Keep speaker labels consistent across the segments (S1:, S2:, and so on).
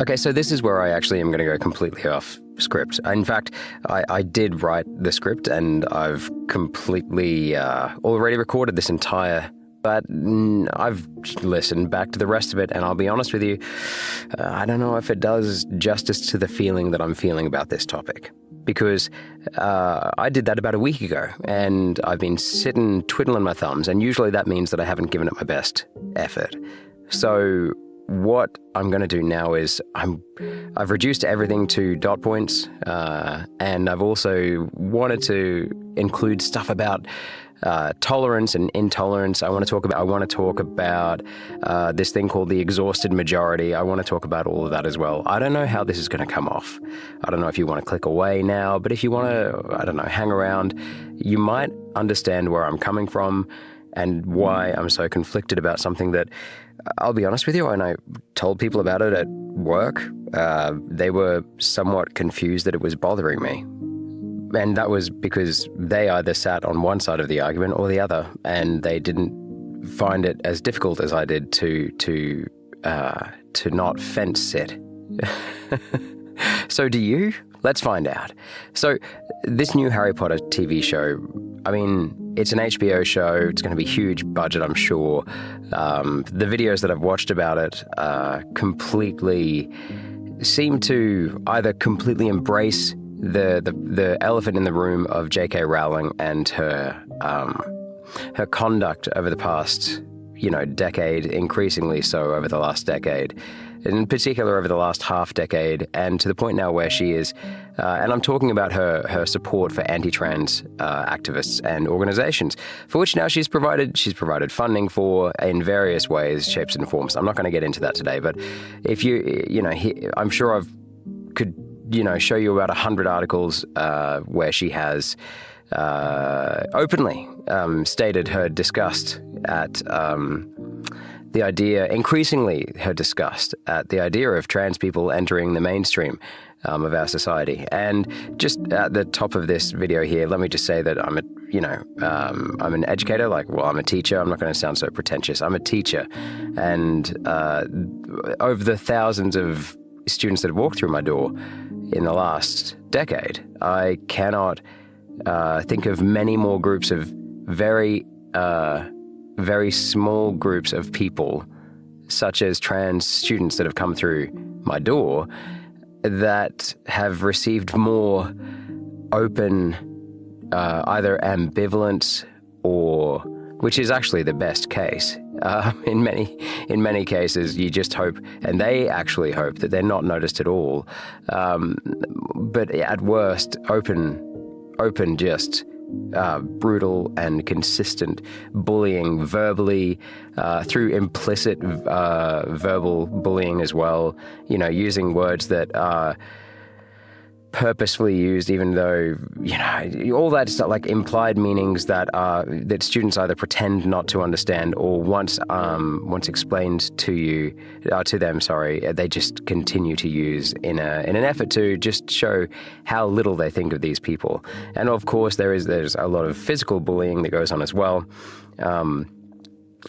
S1: Okay, so this is where I actually am going to go completely off script. In fact, I did write the script and I've completely already recorded this entire, but I've listened back to the rest of it, and I'll be honest with you, I don't know if it does justice to the feeling that I'm feeling about this topic. Because I did that about a week ago, and I've been sitting twiddling my thumbs, and usually that means that I haven't given it my best effort. So what I'm going to do now is I've reduced everything to dot points, and I've also wanted to include stuff about tolerance and intolerance. I want to talk about this thing called the exhausted majority. I want to talk about all of that as well. I don't know how this is going to come off. I don't know if you want to click away now, but if you want to, hang around, you might understand where I'm coming from and why I'm so conflicted about something that, I'll be honest with you, when I told people about it at work, they were somewhat confused that it was bothering me. And that was because they either sat on one side of the argument or the other, and they didn't find it as difficult as I did to not fence sit. So do you? Let's find out. So this new Harry Potter TV show, it's an HBO show. It's going to be huge budget, I'm sure. The videos that I've watched about it completely seem to either completely embrace the elephant in the room of JK Rowling and her conduct over the past, decade, increasingly so over the last decade, in particular over the last half decade, and to the point now where she is, and I'm talking about her support for anti-trans activists and organizations, for which now she's provided funding for in various ways, shapes and forms. I'm not going to get into that today, but if I'm sure I could show you about 100 articles where she has openly stated her disgust at increasingly her disgust at the idea of trans people entering the mainstream of our society. And just at the top of this video here, let me just say that I'm an educator. I'm a teacher. I'm not going to sound so pretentious. I'm a teacher. And over the thousands of students that have walked through my door in the last decade, I cannot think of many more groups of very small groups of people, such as trans students that have come through my door, that have received more open, either ambivalence or, which is actually the best case. In many cases, you just hope, and they actually hope, that they're not noticed at all. But at worst, open just brutal and consistent bullying verbally, through implicit verbal bullying as well, using words that are purposefully used, even though, all that stuff, like implied meanings that students either pretend not to understand, or once explained to them, they just continue to use in an effort to just show how little they think of these people. And of course, there's a lot of physical bullying that goes on as well.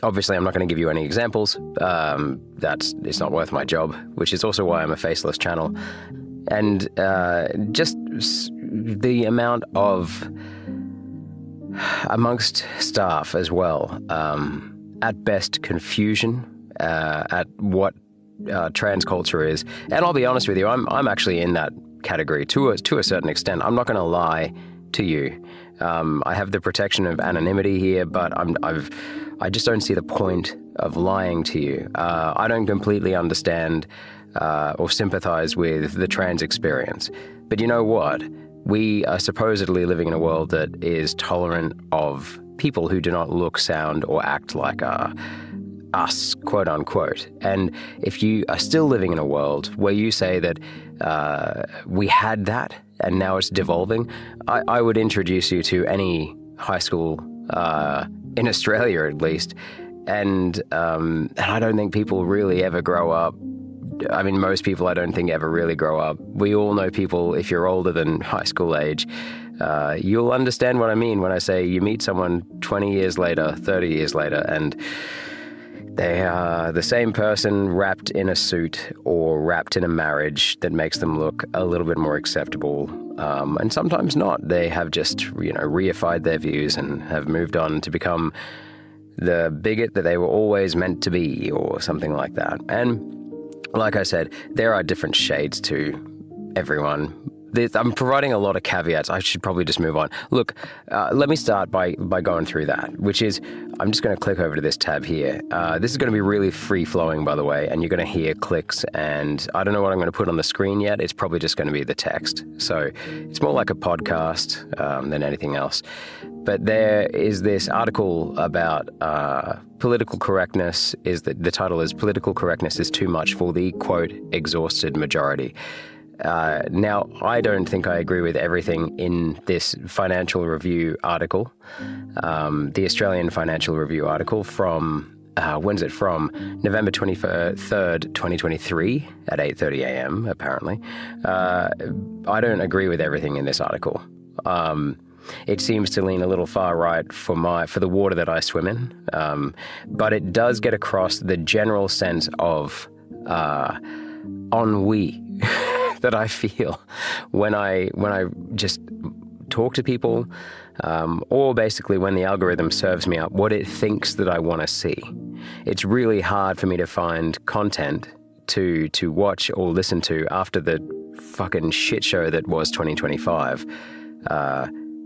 S1: Obviously, I'm not going to give you any examples. It's not worth my job, which is also why I'm a faceless channel. And just the amount of, amongst staff as well, at best confusion at what trans culture is. And I'll be honest with you, I'm actually in that category to a certain extent. I'm not going to lie to you. I have the protection of anonymity here, but I just don't see the point of lying to you. I don't completely understand or sympathize with the trans experience. But you know what? We are supposedly living in a world that is tolerant of people who do not look, sound, or act like us, quote unquote. And if you are still living in a world where you say that we had that and now it's devolving, I would introduce you to any high school, in Australia at least, and I don't think people really ever grow up. Most people, I don't think, ever really grow up. We all know people, if you're older than high school age, you'll understand what I mean when I say you meet someone 20 years later, 30 years later, and They are the same person wrapped in a suit or wrapped in a marriage that makes them look a little bit more acceptable. And sometimes not. They have just, reified their views and have moved on to become the bigot that they were always meant to be, or something like that. And like I said, there are different shades to everyone. I'm providing a lot of caveats. I should probably just move on. Look, let me start by going through that, which is, I'm just going to click over to this tab here. This is going to be really free-flowing, by the way, and you're going to hear clicks, and I don't know what I'm going to put on the screen yet. It's probably just going to be the text. So it's more like a podcast than anything else. But there is this article about political correctness. The title is "Political Correctness is Too Much for the, quote, exhausted majority." Now, I don't think I agree with everything in this Financial Review article, the Australian Financial Review article from, when's it from? November 23rd, 2023 at 8:30 a.m., apparently. I don't agree with everything in this article. It seems to lean a little far right for the water that I swim in, but it does get across the general sense of ennui that I feel when I just talk to people, or basically when the algorithm serves me up what it thinks that I want to see. It's really hard for me to find content to watch or listen to after the fucking shit show that was 2025.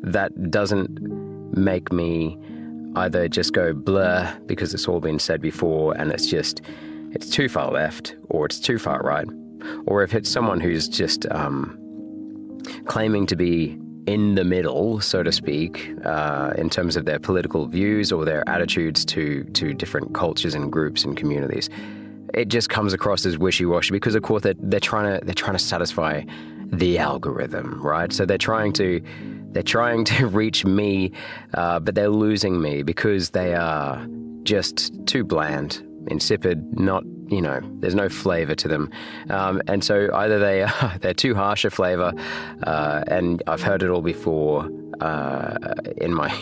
S1: That doesn't make me either just go blur because it's all been said before and it's too far left or it's too far right. Or if it's someone who's just claiming to be in the middle, so to speak, in terms of their political views or their attitudes to different cultures and groups and communities, it just comes across as wishy-washy because, of course, they're trying to satisfy the algorithm, right? So they're trying to reach me, but they're losing me because they are just too bland, insipid, not. There's no flavor to them. And so either they're too harsh a flavor, and I've heard it all before in my,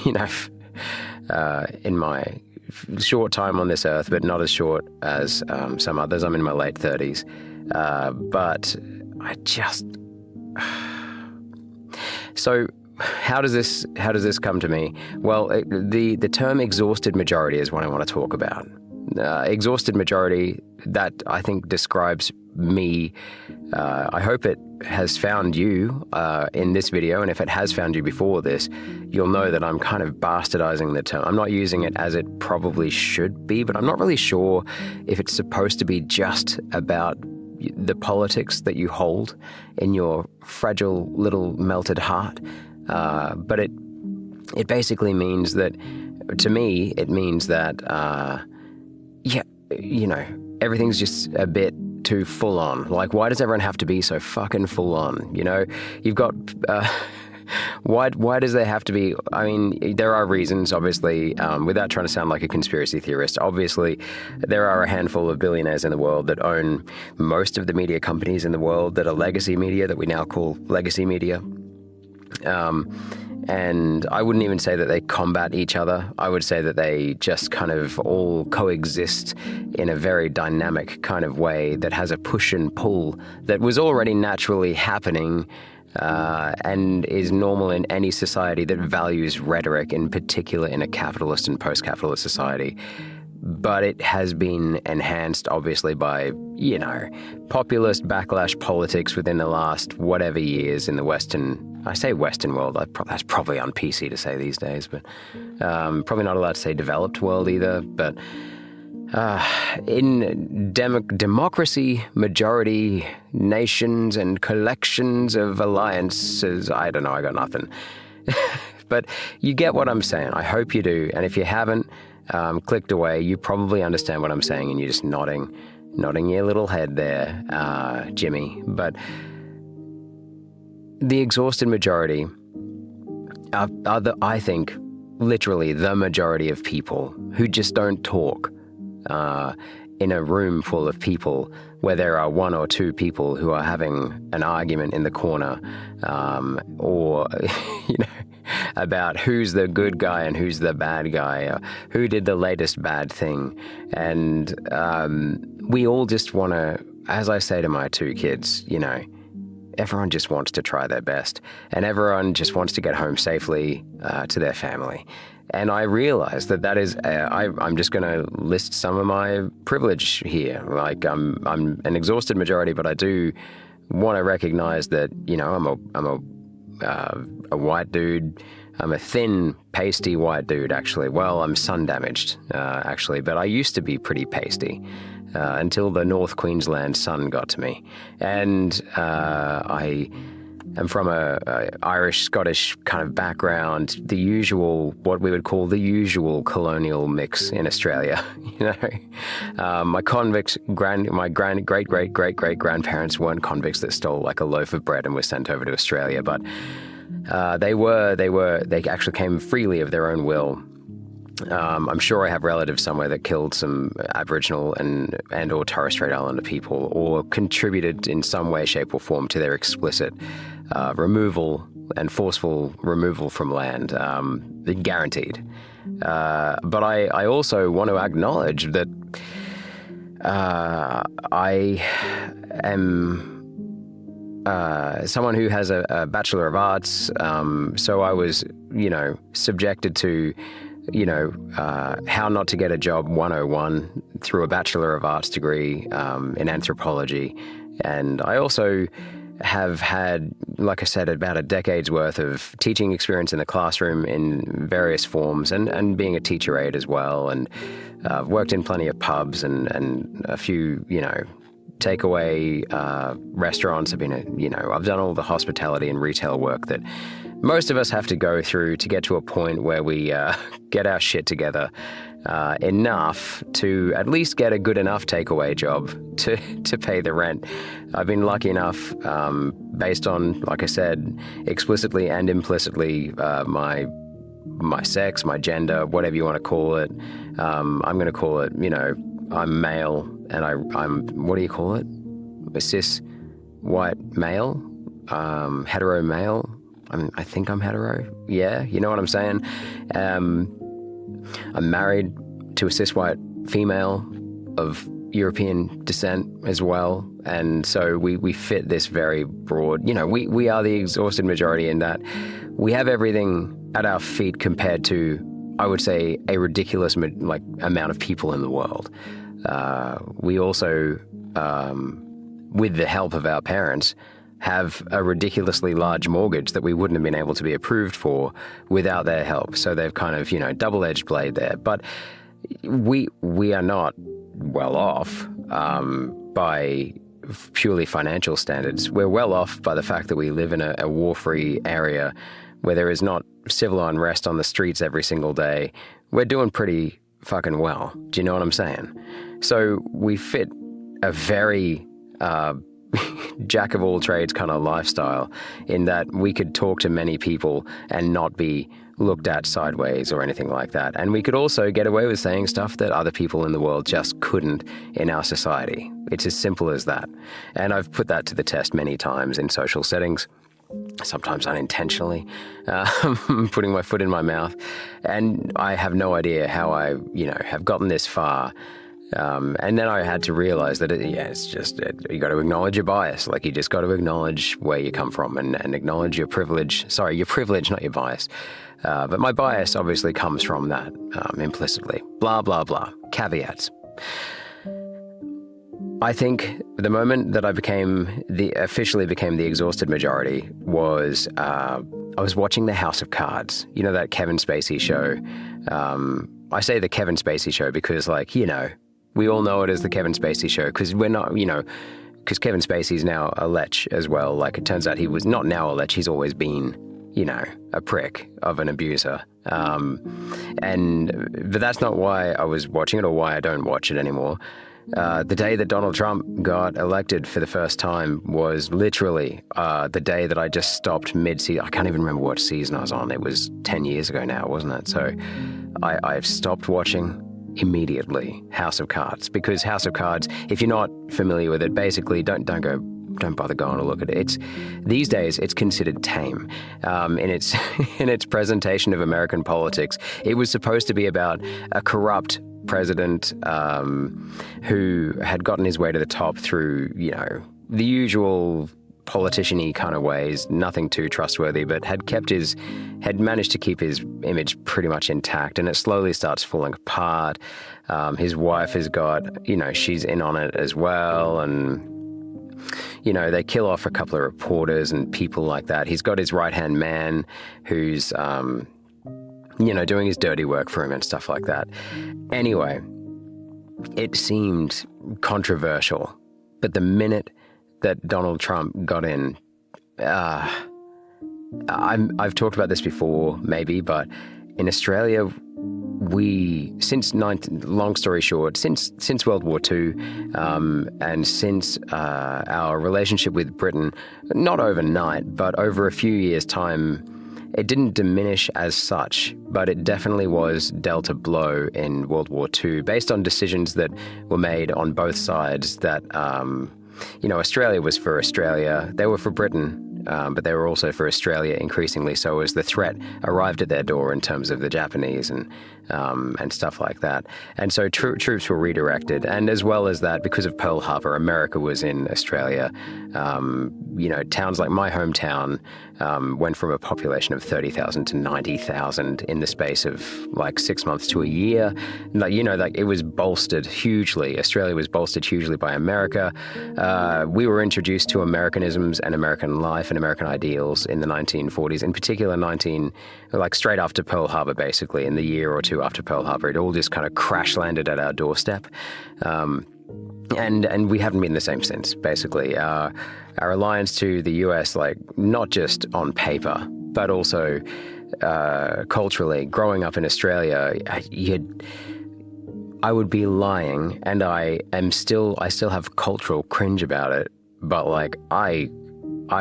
S1: in my short time on this earth, but not as short as some others. I'm in my late 30s. But I just... So how does this come to me? Well, the term exhausted majority is what I want to talk about. Exhausted majority, that I think describes me. I hope it has found you in this video, and if it has found you before this, you'll know that I'm kind of bastardizing the term. I'm not using it as it probably should be, but I'm not really sure if it's supposed to be just about the politics that you hold in your fragile little melted heart. But it basically means that, to me, it means that everything's just a bit too full on. Like, why does everyone have to be so fucking full on? You've got, why does there have to be, I mean, there are reasons, obviously, without trying to sound like a conspiracy theorist. Obviously, there are a handful of billionaires in the world that own most of the media companies in the world that are legacy media, that we now call legacy media. And I wouldn't even say that they combat each other. I would say that they just kind of all coexist in a very dynamic kind of way that has a push and pull that was already naturally happening and is normal in any society that values rhetoric, in particular in a capitalist and post-capitalist society. But it has been enhanced, obviously, by, populist backlash politics within the last whatever years in the I say Western world, that's probably on PC to say these days, but probably not allowed to say developed world either. But in democracy, majority nations and collections of alliances, I don't know, I got nothing. But you get what I'm saying. I hope you do. And if you haven't clicked away, you probably understand what I'm saying, and you're just nodding your little head there, Jimmy. But the exhausted majority are I think, literally the majority of people who just don't talk in a room full of people where there are one or two people who are having an argument in the corner, or, about who's the good guy and who's the bad guy, or who did the latest bad thing. And we all just want to, as I say to my two kids, everyone just wants to try their best, and everyone just wants to get home safely to their family. And I realize that is, I'm just going to list some of my privilege here. Like I'm an exhausted majority, but I do want to recognize that, I'm a white dude. I'm a thin, pasty white dude, actually. Well, I'm sun damaged, actually, but I used to be pretty pasty. Until the North Queensland sun got to me. And I am from a Irish, Scottish kind of background, what we would call the usual colonial mix in Australia. My great-great-great-great-great-grandparents weren't convicts that stole like a loaf of bread and were sent over to Australia, but they actually came freely of their own will. I'm sure I have relatives somewhere that killed some Aboriginal and or Torres Strait Islander people, or contributed in some way, shape or form to their explicit removal and forceful removal from land, guaranteed. But I also want to acknowledge that I am someone who has a Bachelor of Arts, so I was, subjected to how not to get a job 101 through a Bachelor of Arts degree in anthropology. And I also have had, like I said, about a decade's worth of teaching experience in the classroom in various forms, and being a teacher aide as well. And I've worked in plenty of pubs and a few, takeaway restaurants. I've done all the hospitality and retail work that most of us have to go through to get to a point where we get our shit together enough to at least get a good enough takeaway job to pay the rent. I've been lucky enough, based on, like I said, explicitly and implicitly, my sex, my gender, whatever you want to call it. I'm going to call it, I'm male, and I'm what do you call it? A cis white male, hetero male. I think I'm hetero. Yeah, you know what I'm saying? I'm married to a cis white female of European descent as well. And so we fit this very broad, we are the exhausted majority in that we have everything at our feet compared to, I would say, a ridiculous amount of people in the world. We also, with the help of our parents, have a ridiculously large mortgage that we wouldn't have been able to be approved for without their help. So they've kind of, double-edged blade there. But we are not well off by purely financial standards. We're well off by the fact that we live in a war-free area where there is not civil unrest on the streets every single day. We're doing pretty fucking well. Do you know what I'm saying? So we fit a very jack of all trades kind of lifestyle, in that we could talk to many people and not be looked at sideways or anything like that. And we could also get away with saying stuff that other people in the world just couldn't in our society. It's as simple as that. And I've put that to the test many times in social settings, sometimes unintentionally, putting my foot in my mouth. And I have no idea how I, have gotten this far. And then I had to realize that, it's just, you got to acknowledge your bias. Like, you just got to acknowledge where you come from and acknowledge your privilege. Sorry, your privilege, not your bias. But my bias obviously comes from that, implicitly. Blah, blah, blah. Caveats. I think the moment that I officially became the exhausted majority was, I was watching The House of Cards. You know, that Kevin Spacey show. I say the Kevin Spacey show because, we all know it as the Kevin Spacey show, because we're not, because Kevin Spacey's now a lech as well. Like, it turns out he was not now a lech, he's always been, a prick of an abuser. But that's not why I was watching it, or why I don't watch it anymore. The day that Donald Trump got elected for the first time was literally the day that I just stopped mid-season. I can't even remember what season I was on. It was 10 years ago now, wasn't it? So I've stopped watching immediately House of Cards, because House of Cards, if you're not familiar with it, basically don't go don't bother going to look at it. These days it's considered tame in its in its presentation of American politics. It was supposed to be about a corrupt president who had gotten his way to the top through, the usual politician-y kind of ways, nothing too trustworthy, but had managed to keep his image pretty much intact, and it slowly starts falling apart. His wife has got, she's in on it as well, and they kill off a couple of reporters and people like that. He's got his right-hand man who's, doing his dirty work for him and stuff like that. Anyway, it seemed controversial, but the minute that Donald Trump got in, I've talked about this before, maybe, but in Australia, long story short, since World War II, and since our relationship with Britain, not overnight, but over a few years' time, it didn't diminish as such, but it definitely was dealt a blow in World War II based on decisions that were made on both sides that, Australia was for Australia, they were for Britain, but they were also for Australia increasingly so as the threat arrived at their door in terms of the Japanese and stuff like that. And so troops were redirected. And as well as that, because of Pearl Harbor, America was in Australia. Towns like my hometown went from a population of 30,000 to 90,000 in the space of 6 months to a year. It was bolstered hugely. Australia was bolstered hugely by America. We were introduced to Americanisms and American life and American ideals in the 1940s, in particular straight after Pearl Harbor, basically, in the year or two after Pearl Harbor. It all just kind of crash landed at our doorstep. And we haven't been the same since, basically. Our alliance to the US, not just on paper, but also culturally, growing up in Australia, I would be lying, and I still have cultural cringe about it, but I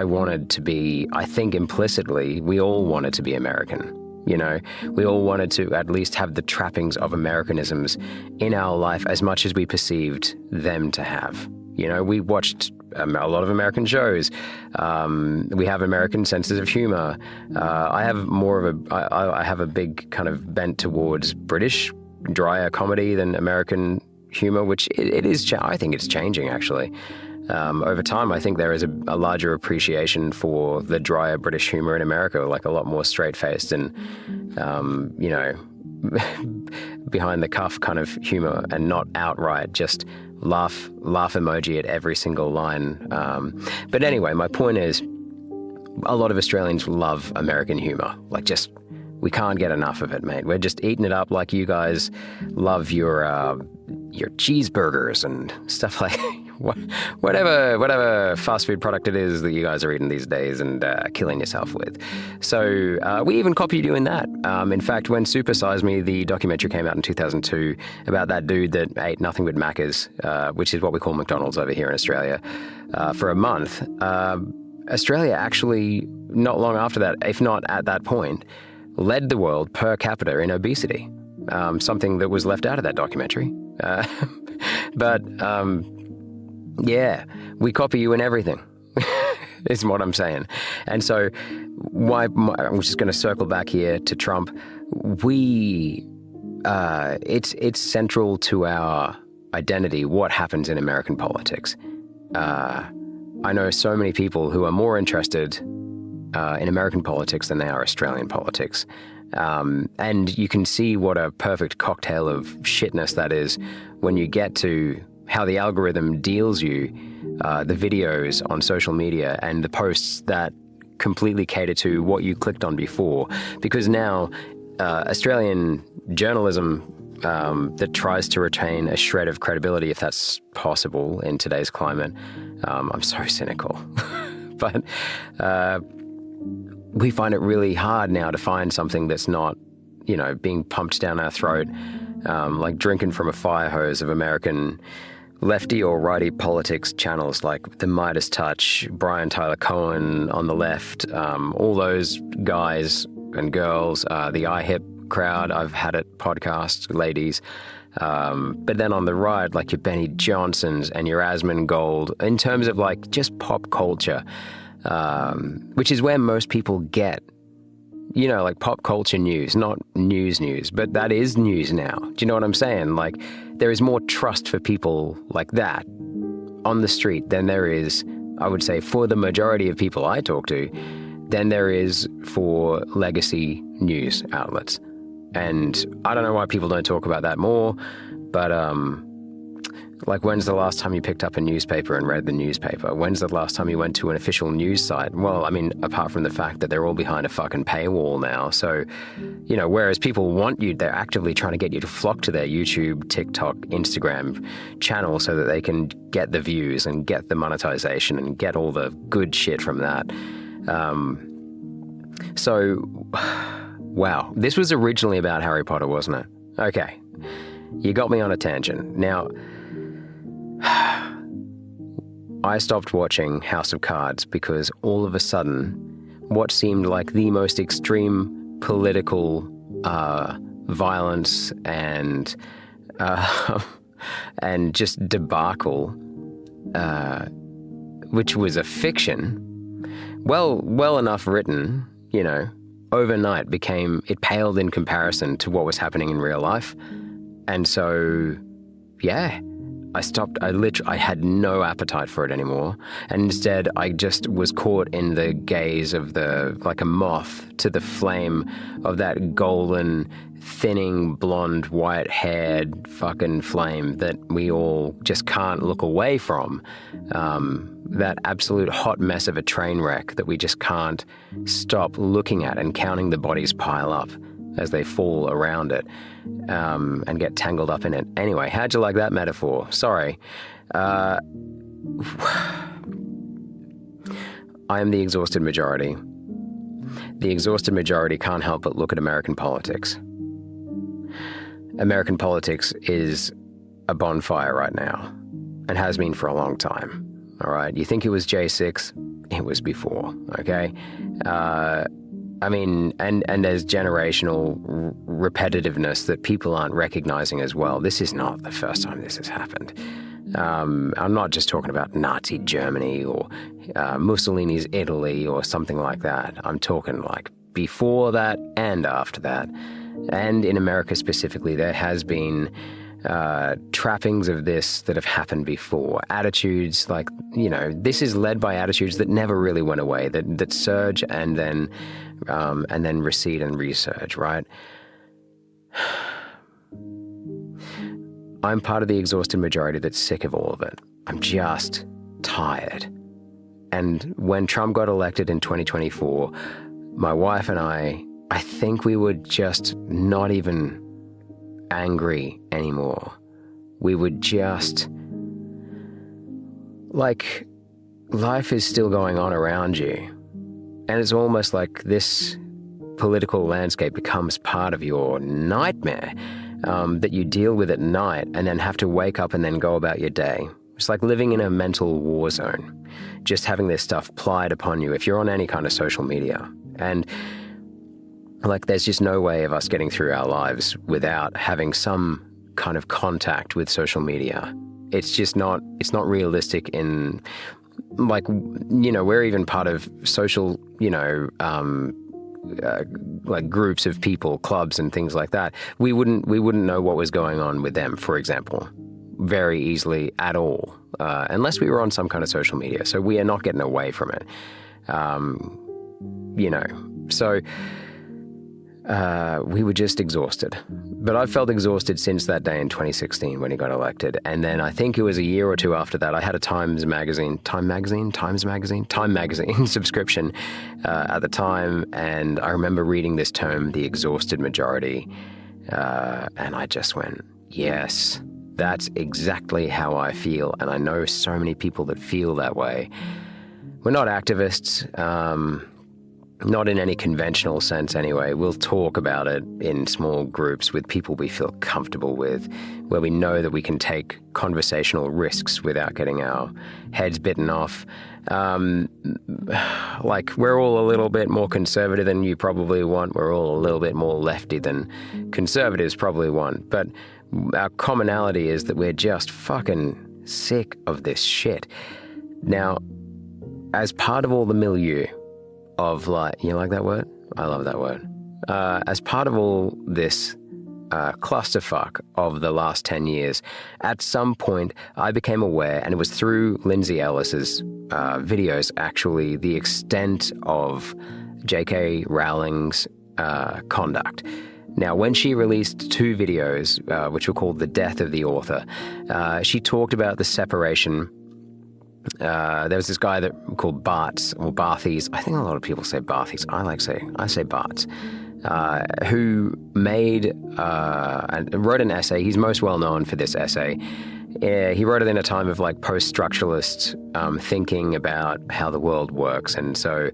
S1: wanted to be, I think implicitly, we all wanted to be American. We all wanted to at least have the trappings of Americanisms in our life as much as we perceived them to have. We watched a lot of American shows. We have American senses of humor. I have a big kind of bent towards British drier comedy than American humor, which it is. I think it's changing, actually. Over time, I think there is a larger appreciation for the drier British humor in America, a lot more straight-faced and, behind the cuff kind of humor, and not outright just laugh emoji at every single line. But anyway, my point is, a lot of Australians love American humor. We can't get enough of it, mate. We're just eating it up like you guys love your cheeseburgers and stuff like whatever fast food product it is that you guys are eating these days and killing yourself with. So we even copied you in that. In fact, when Super Size Me, the documentary, came out in 2002 about that dude that ate nothing but Maccas, which is what we call McDonald's over here in Australia, for a month, Australia actually, not long after that, if not at that point, led the world per capita in obesity, something that was left out of that documentary. But we copy you in everything, is what I'm saying. And so I'm just going to circle back here to Trump. It's central to our identity what happens in American politics. I know so many people who are more interested in American politics than they are Australian politics. And you can see what a perfect cocktail of shitness that is when you get to how the algorithm deals you, the videos on social media and the posts that completely cater to what you clicked on before. Because now Australian journalism that tries to retain a shred of credibility, if that's possible in today's climate, I'm so cynical, but we find it really hard now to find something that's not, being pumped down our throat, like drinking from a fire hose of American lefty or righty politics channels like the Midas Touch, Brian Tyler Cohen on the left, all those guys and girls, the iHip crowd, I've had it podcast, ladies, But then on the right, like your Benny Johnsons and your Asmongold, in terms of like just pop culture, which is where most people get, like pop culture news, not news, but that is news now. Do you know what I'm saying? Like, there is more trust for people like that on the street than there is, I would say, for the majority of people I talk to, than there is for legacy news outlets. And I don't know why people don't talk about that more, but like, when's the last time you picked up a newspaper and read the newspaper? When's the last time you went to an official news site? Well, I mean, apart from the fact that they're all behind a fucking paywall now. So, whereas people want you, they're actively trying to get you to flock to their YouTube, TikTok, Instagram channel so that they can get the views and get the monetization and get all the good shit from that. So, wow, this was originally about Harry Potter, wasn't it? Okay, you got me on a tangent. Now, I stopped watching House of Cards because all of a sudden, what seemed like the most extreme political violence and just debacle, which was a fiction, well enough written, overnight it paled in comparison to what was happening in real life. And so, yeah, I stopped. I had no appetite for it anymore. And instead, I just was caught in the gaze of like a moth to the flame of that golden, thinning, blonde, white-haired fucking flame that we all just can't look away from. That absolute hot mess of a train wreck that we just can't stop looking at and counting the bodies pile up as they fall around it, and get tangled up in it. Anyway, how'd you like that metaphor? Sorry. I am the exhausted majority. The exhausted majority can't help but look at American politics. American politics is a bonfire right now, and has been for a long time. All right? You think it was J6? It was before, okay? I mean, and there's generational repetitiveness that people aren't recognizing as well. This is not the first time this has happened. I'm not just talking about Nazi Germany or Mussolini's Italy or something like that. I'm talking like before that and after that. And in America specifically, there has been trappings of this that have happened before. Attitudes like, this is led by attitudes that never really went away, that surge and then recede and resurge, right? I'm part of the exhausted majority that's sick of all of it. I'm just tired. And when Trump got elected in 2024, my wife and I think we were just not even angry anymore. We would just, like, life is still going on around you. And it's almost like this political landscape becomes part of your nightmare, that you deal with at night and then have to wake up and then go about your day. It's like living in a mental war zone, just having this stuff plied upon you if you're on any kind of social media. And like, there's just no way of us getting through our lives without having some kind of contact with social media. It's just not, realistic in, like, we're even part of social, like groups of people, clubs and things like that. We wouldn't know what was going on with them, for example, very easily at all, unless we were on some kind of social media. So we are not getting away from it, so we were just exhausted. But I've felt exhausted since that day in 2016 when he got elected. And then I think it was a year or two after that, I had a Time magazine subscription at the time. And I remember reading this term, the exhausted majority. And I just went, yes, that's exactly how I feel. And I know so many people that feel that way. We're not activists. Not in any conventional sense anyway. We'll talk about it in small groups with people we feel comfortable with, where we know that we can take conversational risks without getting our heads bitten off. Like, we're all a little bit more conservative than you probably want. We're all a little bit more lefty than conservatives probably want. But Our commonality is that we're just fucking sick of this shit. Now, as part of all the milieu of like, you like that word? I love that word. As part of all this clusterfuck of the last 10 years, at some point I became aware, and it was through Lindsay Ellis's videos actually, the extent of JK Rowling's conduct. Now, when she released 2 videos, which were called The Death of the Author, she talked about the separation. There was this guy called Barthes, or Barthes. I think a lot of people say Barthes. I say Barthes. Who made and wrote an essay. He's most well known for this essay. He wrote it in a time of like post-structuralist thinking about how the world works, and so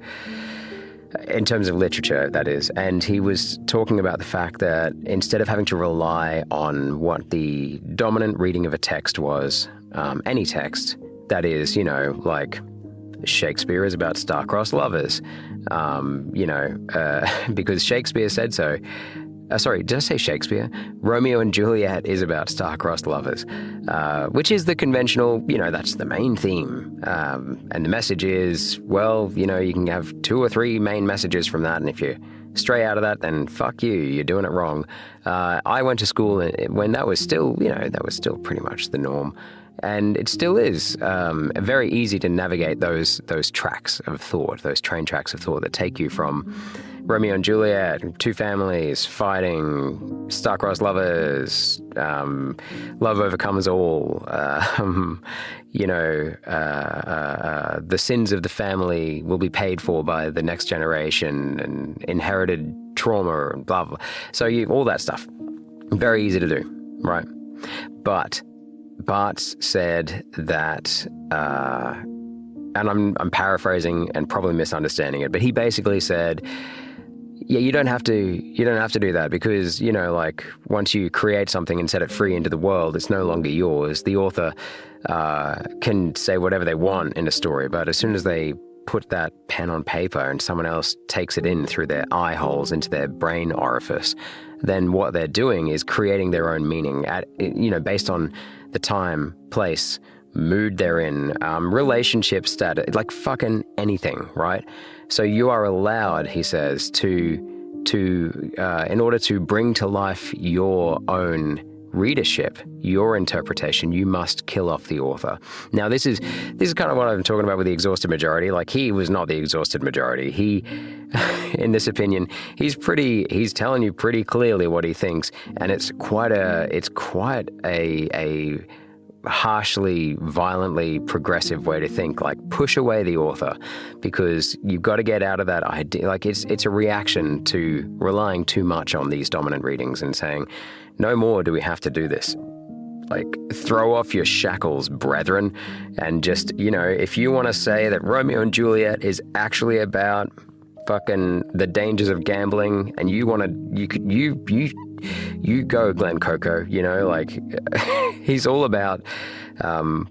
S1: in terms of literature, that is. And he was talking about the fact that instead of having to rely on what the dominant reading of a text was, any text, that is, like Shakespeare is about star-crossed lovers, because Shakespeare said so. Sorry, did I say Shakespeare? Romeo and Juliet is about star-crossed lovers, which is the conventional, that's the main theme. And the message is, well, you can have 2 or 3 main messages from that, and if you stray out of that, then fuck you, you're doing it wrong. I went to school when that was still, that was still pretty much the norm. And it still is very easy to navigate those tracks of thought, those train tracks of thought that take you from Romeo and Juliet, 2 families fighting, star-crossed lovers, love overcomes all, the sins of the family will be paid for by the next generation, and inherited trauma, and blah, blah. So all that stuff, very easy to do, right? But Barthes said that, and I'm paraphrasing and probably misunderstanding it, but he basically said, yeah, you don't have to do that, because, like, once you create something and set it free into the world, it's no longer yours. The author can say whatever they want in a story, but as soon as they put that pen on paper and someone else takes it in through their eye holes into their brain orifice, then what they're doing is creating their own meaning based on the time, place, mood they're in, relationship status, like fucking anything, right? So you are allowed, he says, to in order to bring to life your own readership, your interpretation, you must kill off the author. Now, this is kind of what I'm talking about with the exhausted majority. Like, he was not the exhausted majority. He, in this opinion, he's telling you pretty clearly what he thinks, and it's quite a harshly, violently progressive way to think. Like, push away the author, because you've got to get out of that idea. Like, it's a reaction to relying too much on these dominant readings and saying, no more do we have to do this. Like, throw off your shackles, brethren, and just, if you want to say that Romeo and Juliet is actually about fucking the dangers of gambling, and you want to, you go, Glenn Coco, like, he's all about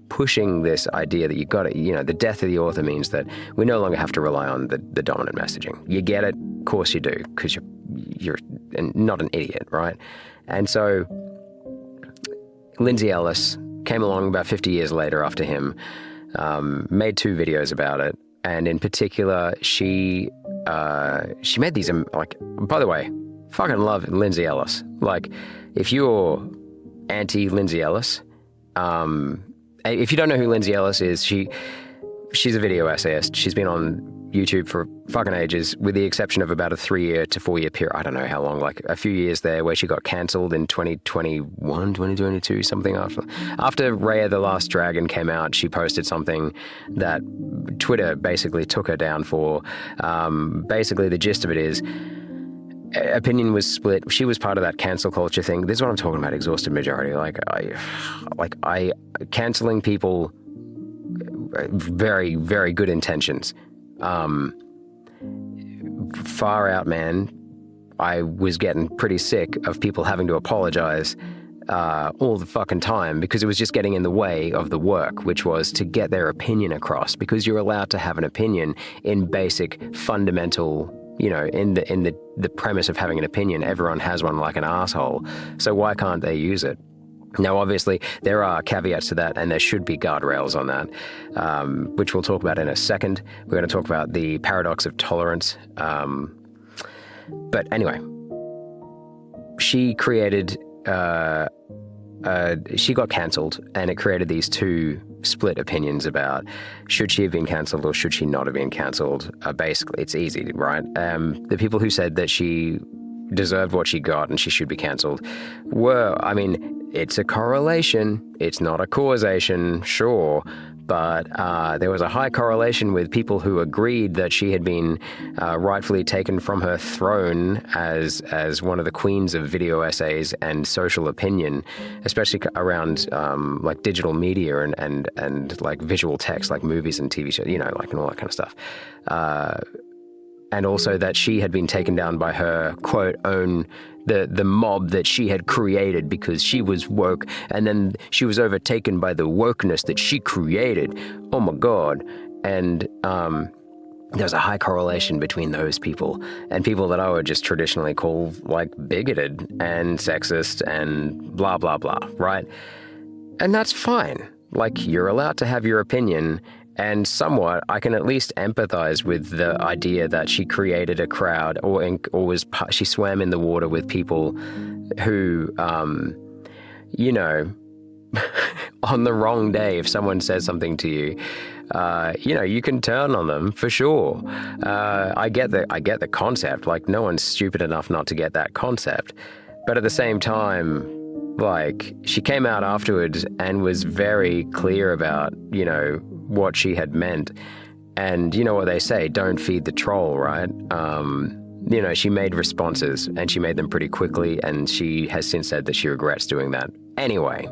S1: pushing this idea that you got to, the death of the author means that we no longer have to rely on the dominant messaging. You get it? Of course you do, because you're not an idiot, right? And so Lindsay Ellis came along about 50 years later after him, made 2 videos about it. And in particular, she made these, like, by the way, fucking love Lindsay Ellis. Like, if you're anti-Lindsay Ellis, if you don't know who Lindsay Ellis is, she's a video essayist. She's been on YouTube for fucking ages, with the exception of about a 3-year to 4-year period. I don't know how long, like a few years there, where she got cancelled in 2021, 2022, something after Raya the Last Dragon came out. She posted something that Twitter basically took her down for. Basically, the gist of it is, opinion was split. She was part of that cancel culture thing. This is what I'm talking about, exhausted majority. I canceling people, very, very good intentions. Far out, man. I was getting pretty sick of people having to apologize all the fucking time, because it was just getting in the way of the work, which was to get their opinion across, because you're allowed to have an opinion in basic, fundamental, in the premise of having an opinion. Everyone has one, like an asshole. So why can't they use it? Now, obviously, there are caveats to that, and there should be guardrails on that, which we'll talk about in a second. We're going to talk about the paradox of tolerance. But anyway, she created, she got cancelled, and it created these two split opinions about should she have been cancelled or should she not have been cancelled. Basically, it's easy, right? The people who said that she deserved what she got and she should be cancelled were, I mean, it's a correlation. It's not a causation, sure, but there was a high correlation with people who agreed that she had been rightfully taken from her throne as one of the queens of video essays and social opinion, especially around like digital media and like visual text, like movies and TV shows, like and all that kind of stuff. And also that she had been taken down by her, quote, own, the mob that she had created because she was woke, and then she was overtaken by the wokeness that she created. Oh my God. And there's a high correlation between those people and people that I would just traditionally call like bigoted and sexist and blah, blah, blah, right? And that's fine. Like, you're allowed to have your opinion. And somewhat, I can at least empathize with the idea that she created a crowd she swam in the water with people who, on the wrong day, if someone says something to you, you can turn on them for sure. I get the concept. Like, no one's stupid enough not to get that concept. But at the same time, like, she came out afterwards and was very clear about, what she had meant. And you know what they say, don't feed the troll, right? She made responses and she made them pretty quickly, and she has since said that she regrets doing that. Anyway,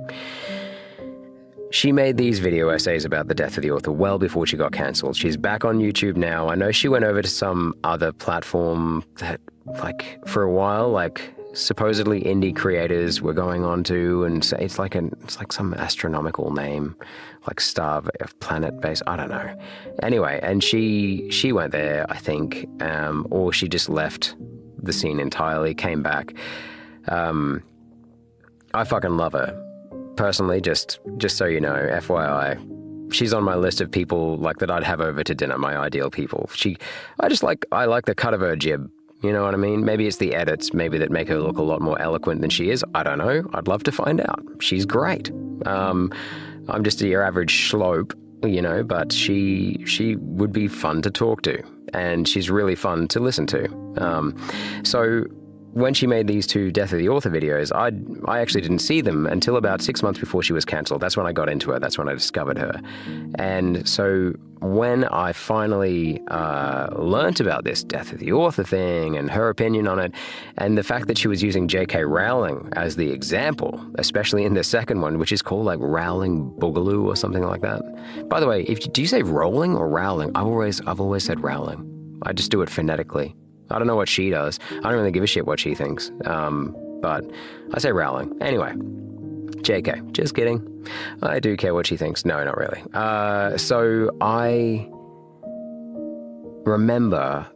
S1: she made these video essays about the death of the author well before she got cancelled. She's back on YouTube now. I know she went over to some other platform that, like, for a while, like, supposedly indie creators were going on to, and it's like some astronomical name, like star planet base, I don't know. Anyway, and she went there, I think, or she just left the scene entirely, came back. I fucking love her. Personally, just so you know, FYI, she's on my list of people like that I'd have over to dinner, my ideal people. I like the cut of her jib. You know what I mean? Maybe it's the edits, maybe that make her look a lot more eloquent than she is. I don't know. I'd love to find out. She's great. I'm just your average schlope, but she would be fun to talk to, and she's really fun to listen to. So when she made these two Death of the Author videos, I actually didn't see them until about 6 months before she was cancelled. That's when I got into her. That's when I discovered her. And so when I finally learnt about this Death of the Author thing and her opinion on it, and the fact that she was using JK Rowling as the example, especially in the second one, which is called like Rowling Boogaloo or something like that. By the way, do you say Rowling or Rowling? I've always said Rowling. I just do it phonetically. I don't know what she does. I don't really give a shit what she thinks. But I say Rowling. Anyway, JK, just kidding. I do care what she thinks. No, not really. So I remember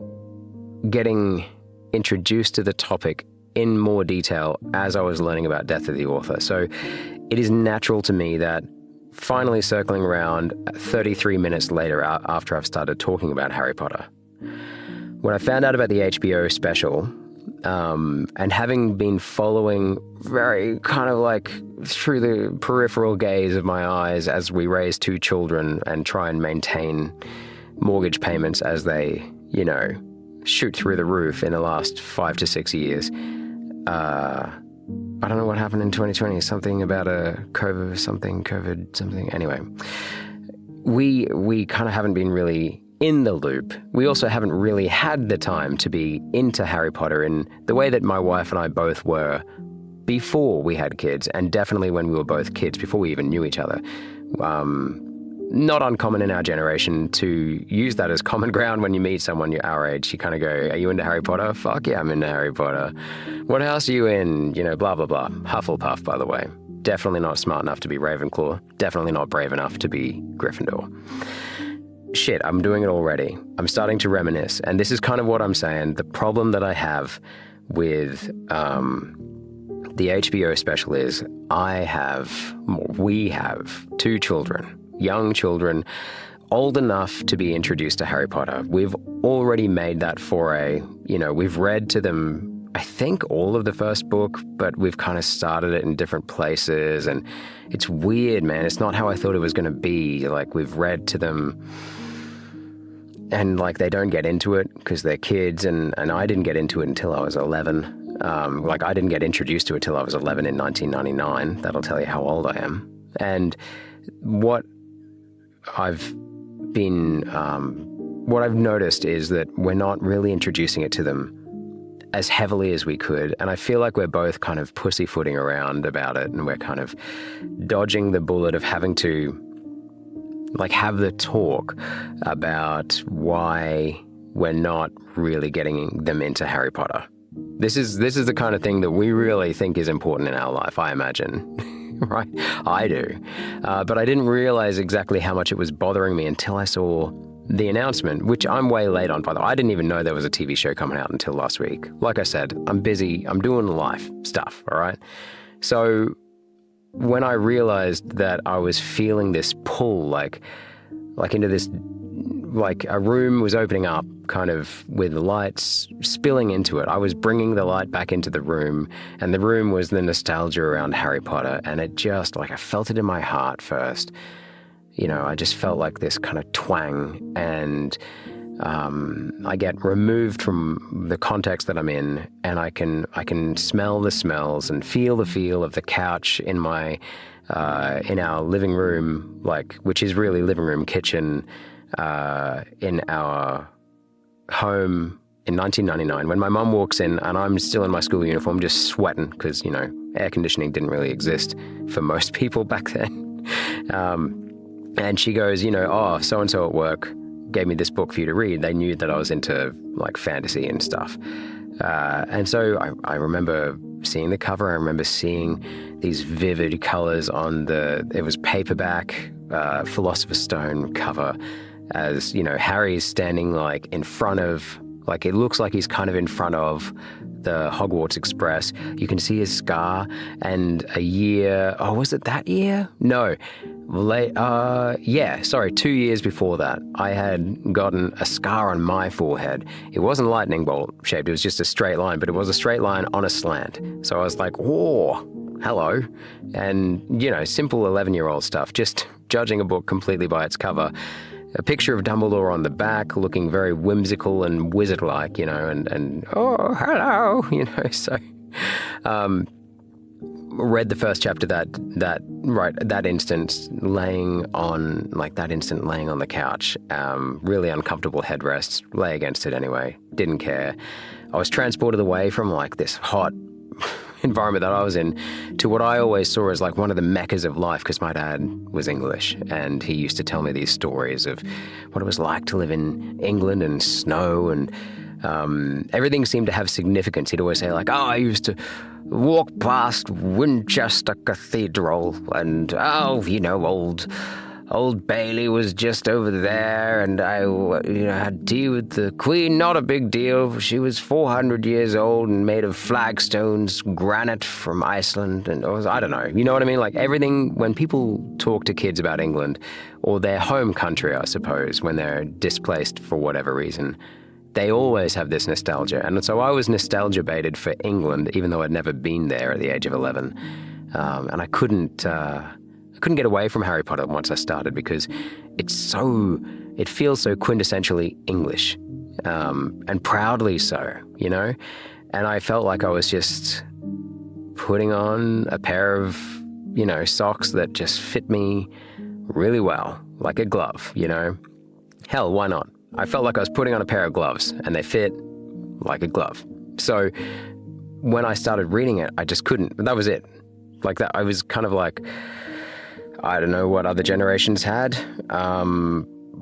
S1: getting introduced to the topic in more detail as I was learning about Death of the Author. So it is natural to me that finally circling around 33 minutes later after I've started talking about Harry Potter, when I found out about the HBO special, and having been following very kind of like through the peripheral gaze of my eyes as we raise two children and try and maintain mortgage payments as they, shoot through the roof in the last 5 to 6 years. I don't know what happened in 2020, something about a COVID something. Anyway, we kind of haven't been really in the loop. We also haven't really had the time to be into Harry Potter in the way that my wife and I both were before we had kids, and definitely when we were both kids, before we even knew each other. Not uncommon in our generation to use that as common ground when you meet someone our age. You kind of go, are you into Harry Potter? Fuck yeah, I'm into Harry Potter. What house are you in? Blah, blah, blah. Hufflepuff, by the way. Definitely not smart enough to be Ravenclaw. Definitely not brave enough to be Gryffindor. Shit, I'm doing it already. I'm starting to reminisce. And this is kind of what I'm saying. The problem that I have with the HBO special is we have 2 children, young children, old enough to be introduced to Harry Potter. We've already made that foray. We've read to them, I think, all of the first book, but we've kind of started it in different places, and it's weird, man. It's not how I thought it was going to be. Like, we've read to them, and like, they don't get into it because they're kids, and I didn't get into it until I was 11. I didn't get introduced to it till I was 11 in 1999. That'll tell you how old I am. And what I've noticed is that we're not really introducing it to them as heavily as we could. And I feel like we're both kind of pussyfooting around about it, and we're kind of dodging the bullet of having to have the talk about why we're not really getting them into Harry Potter. This is the kind of thing that we really think is important in our life, I imagine. Right? I do. But I didn't realize exactly how much it was bothering me until I saw the announcement, which I'm way late on, by the way. I didn't even know there was a TV show coming out until last week. Like I said, I'm busy. I'm doing life stuff, all right? So when I realized that I was feeling this pull, like into this, like a room was opening up kind of with lights spilling into it. I was bringing the light back into the room, and the room was the nostalgia around Harry Potter, and it just, I felt it in my heart first. I just felt like this kind of twang, and I get removed from the context that I'm in, and I can smell the smells and feel the feel of the couch in my in our living room, which is really living room, kitchen, in our home in 1999 when my mum walks in and I'm still in my school uniform, just sweating because air conditioning didn't really exist for most people back then. And she goes, oh, so-and-so at work gave me this book for you to read. They knew that I was into fantasy and stuff. And so I remember seeing the cover. I remember seeing these vivid colors on it was paperback, Philosopher's Stone cover, as, Harry's standing in front of, it looks like he's kind of in front of the Hogwarts Express. You can see his scar, and a year, was it that year? No. 2 years before that, I had gotten a scar on my forehead. It wasn't lightning bolt shaped, it was just a straight line, but it was a straight line on a slant. So I was like, whoa, hello. And, simple 11-year-old stuff, just judging a book completely by its cover. A picture of Dumbledore on the back, looking very whimsical and wizard-like, and oh, hello, so read the first chapter that instant laying on the couch, really uncomfortable headrests, lay against it anyway, didn't care. I was transported away from this hot environment that I was in to what I always saw as one of the meccas of life, because my dad was English and he used to tell me these stories of what it was like to live in England and snow, and everything seemed to have significance. He'd always say I used to walk past Winchester Cathedral and Old Bailey was just over there, and I had tea with the Queen. Not a big deal. She was 400 years old and made of flagstones, granite from Iceland, and I don't know. You know what I mean? Everything, when people talk to kids about England, or their home country, I suppose, when they're displaced for whatever reason, they always have this nostalgia. And so I was nostalgia baited for England, even though I'd never been there at the age of 11. And I couldn't get away from Harry Potter once I started, because it feels so quintessentially English, and proudly so, and I felt like I was just putting on a pair of, socks that just fit me really well, like a glove, Hell, why not? I felt like I was putting on a pair of gloves and they fit like a glove. So when I started reading it, I just couldn't. That was it. That, I was kind of I don't know what other generations had.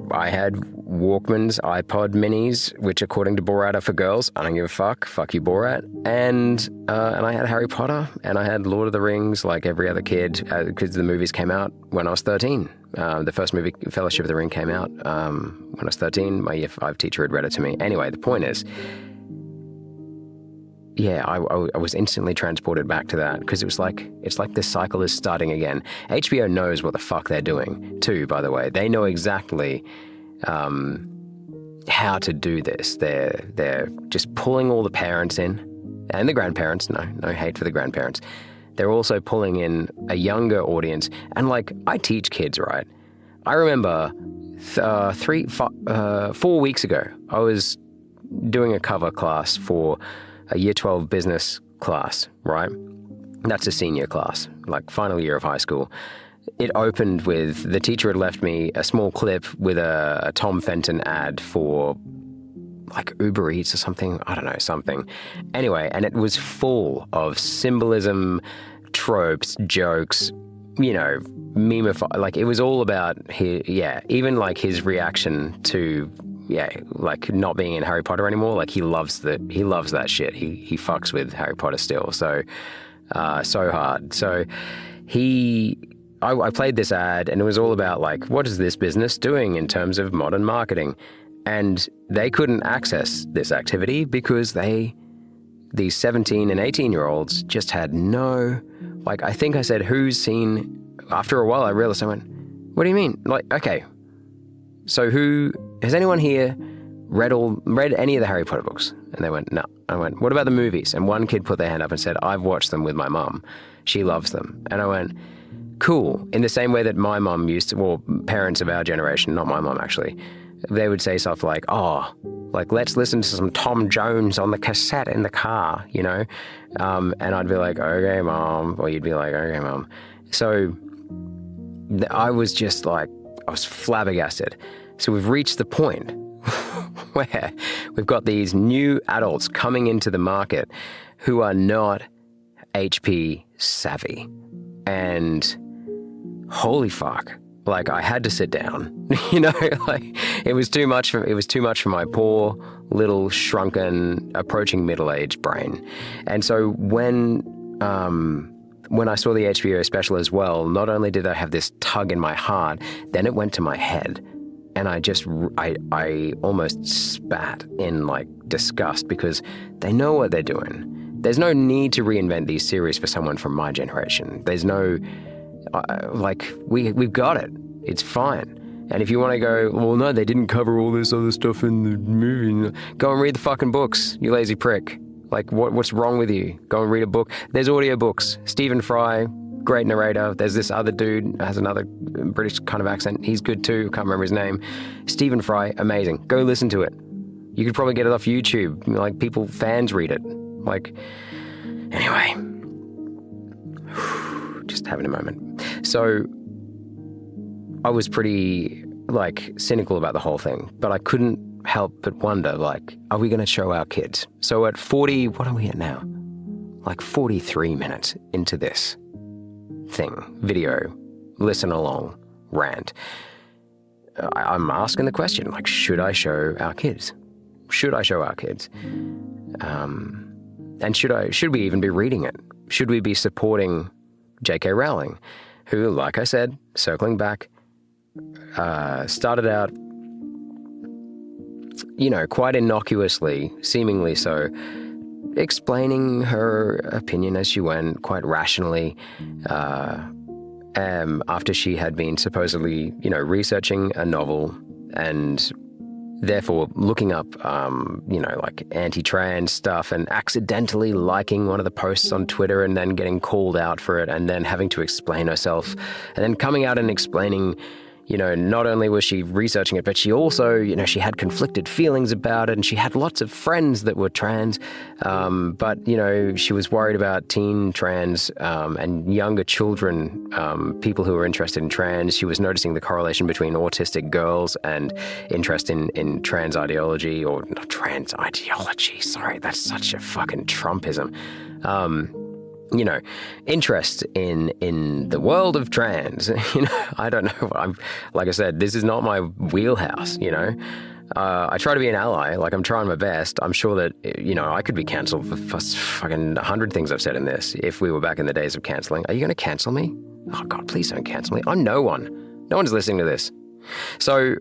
S1: I had Walkmans, iPod minis, which according to Borat are for girls. I don't give a fuck. Fuck you, Borat. And I had Harry Potter, and I had Lord of the Rings, like every other kid, because the movies came out when I was 13. The first movie, Fellowship of the Ring, came out when I was 13. My Year 5 teacher had read it to me. Anyway, the point is, I was instantly transported back to that because it's like this cycle is starting again. HBO knows what the fuck they're doing too, by the way. They know exactly how to do this. They're just pulling all the parents in and the grandparents. No hate for the grandparents. They're also pulling in a younger audience. And like, I teach kids, right? I remember 4 weeks ago, I was doing a cover class for a year 12 business class, right? That's a senior class, like final year of high school. It opened with, the teacher had left me a small clip with a Tom Fenton ad for like Uber Eats or something. I don't know, something. Anyway, and it was full of symbolism, tropes, jokes, memify. Like, it was all about even like his reaction to like not being in Harry Potter anymore. Like, he loves that shit. He fucks with Harry Potter still. So hard. So I played this ad, and it was all about like, what is this business doing in terms of modern marketing? And they couldn't access this activity because these 17 and 18-year-olds just had no, like, I think I said, after a while I realized, I went, what do you mean? Like, okay, so has anyone here read any of the Harry Potter books? And they went, no. I went, what about the movies? And one kid put their hand up and said, I've watched them with my mum. She loves them. And I went, cool. In the same way that my mum parents of our generation, not my mum actually, they would say stuff like, let's listen to some Tom Jones on the cassette in the car, and I'd be like, okay, Mom. Or you'd be like, okay, Mom. So I was just like, I was flabbergasted. So we've reached the point where we've got these new adults coming into the market who are not HP savvy. And holy fuck, like, I had to sit down, like, it was too much for my poor little shrunken approaching middle-aged brain. And so when I saw the HBO special as well, not only did I have this tug in my heart, then it went to my head. And I almost spat in like disgust because they know what they're doing. There's no need to reinvent these series for someone from my generation. There's no, we've got it. It's fine. And if you want to go, well, no, they didn't cover all this other stuff in the movie, go and read the fucking books, you lazy prick. Like, what's wrong with you? Go and read a book. There's audiobooks. Stephen Fry, great narrator. There's this other dude, has another British kind of accent. He's good too. Can't remember his name. Stephen Fry, amazing. Go listen to it. You could probably get it off YouTube. Like, fans read it. Like, anyway. Just having a moment. So, I was pretty, like, cynical about the whole thing, but I couldn't help but wonder, like, are we going to show our kids? So at 40, what are we at now? Like 43 minutes into this video, listen along, rant. I'm asking the question, like, should I show our kids? Should I show our kids? And should we even be reading it? Should we be supporting JK Rowling, who, like I said, circling back, started out, quite innocuously, seemingly so, explaining her opinion as she went, quite rationally, after she had been supposedly, researching a novel and therefore looking up, like anti-trans stuff and accidentally liking one of the posts on Twitter and then getting called out for it and then having to explain herself and then coming out and explaining, not only was she researching it, but she also, she had conflicted feelings about it and she had lots of friends that were trans. But, she was worried about teen trans and younger children, people who were interested in trans. She was noticing the correlation between autistic girls and interest in trans ideology, or not trans ideology. Sorry, that's such a fucking Trumpism. Interest in the world of trans. I don't know. Like I said, this is not my wheelhouse, I try to be an ally. Like, I'm trying my best. I'm sure that, I could be cancelled for fucking 100 things I've said in this if we were back in the days of cancelling. Are you going to cancel me? Oh, God, please don't cancel me. I'm no one. No one's listening to this. So,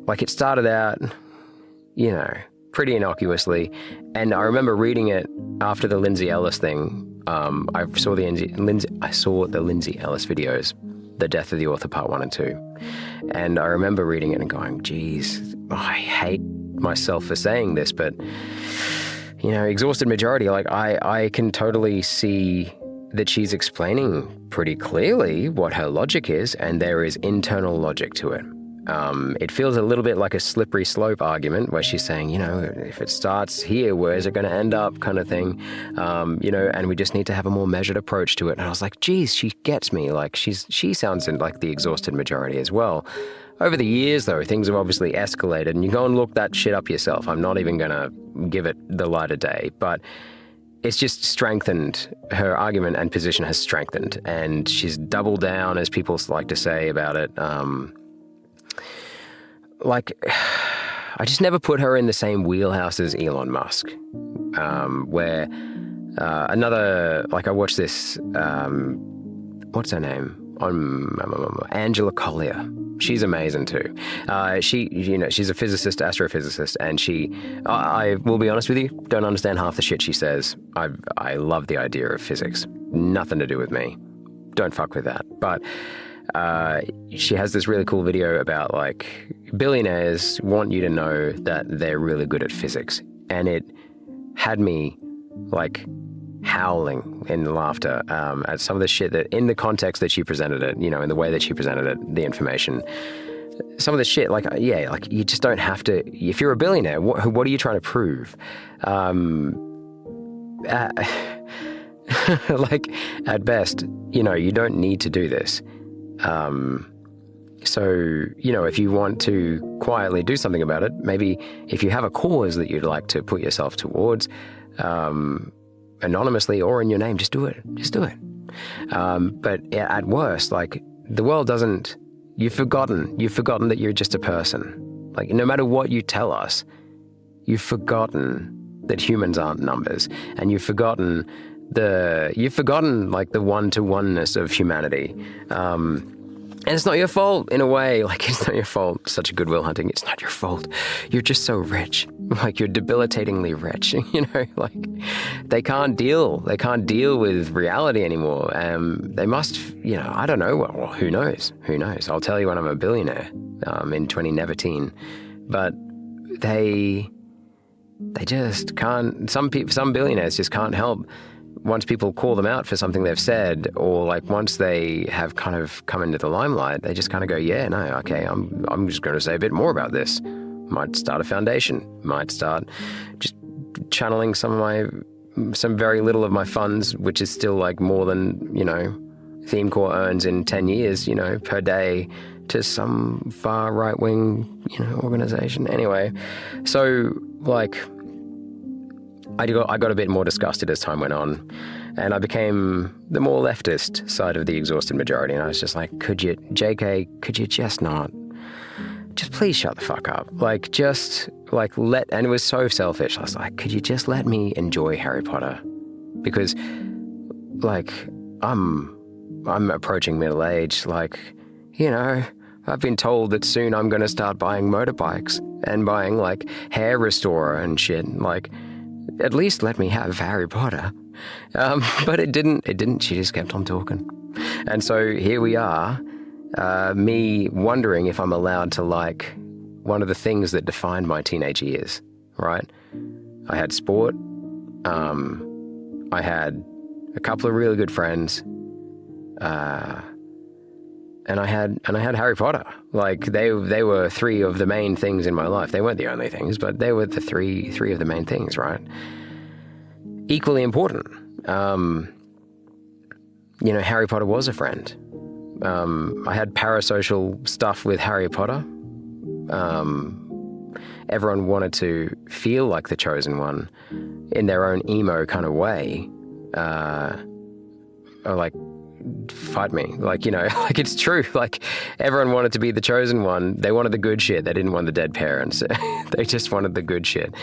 S1: like, it started out, pretty innocuously. And I remember reading it after the Lindsay Ellis thing. I saw the Lindsay Ellis videos, The Death of the Author Part 1 and 2. And I remember reading it and going, geez, I hate myself for saying this, but, you know, exhausted majority, like I can totally see that she's explaining pretty clearly what her logic is, and there is internal logic to it. It feels a little bit like a slippery slope argument where she's saying, you know, if it starts here, where is it going to end up, kind of thing, you know, and we just need to have a more measured approach to it. And I was like, geez, she gets me. Like she sounds like the exhausted majority as well. Over the years, though, things have obviously escalated, and you go and look that shit up yourself. I'm not even going to give it the light of day, but it's just strengthened. Her argument and position has strengthened, and she's doubled down, as people like to say about it. I just never put her in the same wheelhouse as Elon Musk, where I watched this, what's her name? Angela Collier. She's amazing too. She's a physicist, astrophysicist, and I will be honest with you, don't understand half the shit she says. I love the idea of physics. Nothing to do with me. Don't fuck with that. But she has this really cool video about, like, billionaires want you to know that they're really good at physics. And it had me, like, howling in laughter at some of the shit that, in the context that she presented it, you know, in the way that she presented it, the information, some of the shit, like, yeah, like, you just don't have to, if you're a billionaire, what are you trying to prove? Like, at best, you know, you don't need to do this. So, you know, if you want to quietly do something about it, maybe if you have a cause that you'd like to put yourself towards, anonymously or in your name, just do it. Just do it. But at worst, like, the world doesn't, you've forgotten that you're just a person. Like, no matter what you tell us, you've forgotten that humans aren't numbers, and you've forgotten like the one-to-oneness of humanity. And it's not your fault, in a way. Like, it's not your fault. Such a Goodwill Hunting. It's not your fault. You're just so rich. Like, you're debilitatingly rich. You know, like, they can't deal with reality anymore. They must, you know, I don't know. Well, who knows? Who knows? I'll tell you when I'm a billionaire, in 2019. But they just can't, some billionaires just can't help. Once people call them out for something they've said, or like once they have kind of come into the limelight, they just kind of go, yeah, no, okay, I'm just going to say a bit more about this. Might start a foundation, might start just channeling some very little of my funds, which is still like more than, you know, ThemeCore earns in 10 years, you know, per day, to some far right-wing, you know, organization. Anyway, so like, I got a bit more disgusted as time went on, and I became the more leftist side of the exhausted majority, and I was just like, JK, could you just not, just please shut the fuck up. Like, just, like, and it was so selfish. I was like, could you just let me enjoy Harry Potter? Because, like, I'm approaching middle age, like, you know, I've been told that soon I'm going to start buying motorbikes and buying, like, hair restorer and shit, like, at least let me have Harry Potter. But it didn't. She just kept on talking. And so here we are, me wondering if I'm allowed to like one of the things that defined my teenage years, right? I had sport. I had a couple of really good friends. And I had Harry Potter. Like, they were three of the main things in my life. They weren't the only things, but they were the three of the main things, right? Equally important. You know, Harry Potter was a friend. I had parasocial stuff with Harry Potter. Everyone wanted to feel like the chosen one in their own emo kind of way. Or like, fight me. Like, like it's true. Like everyone wanted to be the chosen one. They wanted the good shit. They didn't want the dead parents. They just wanted the good shit.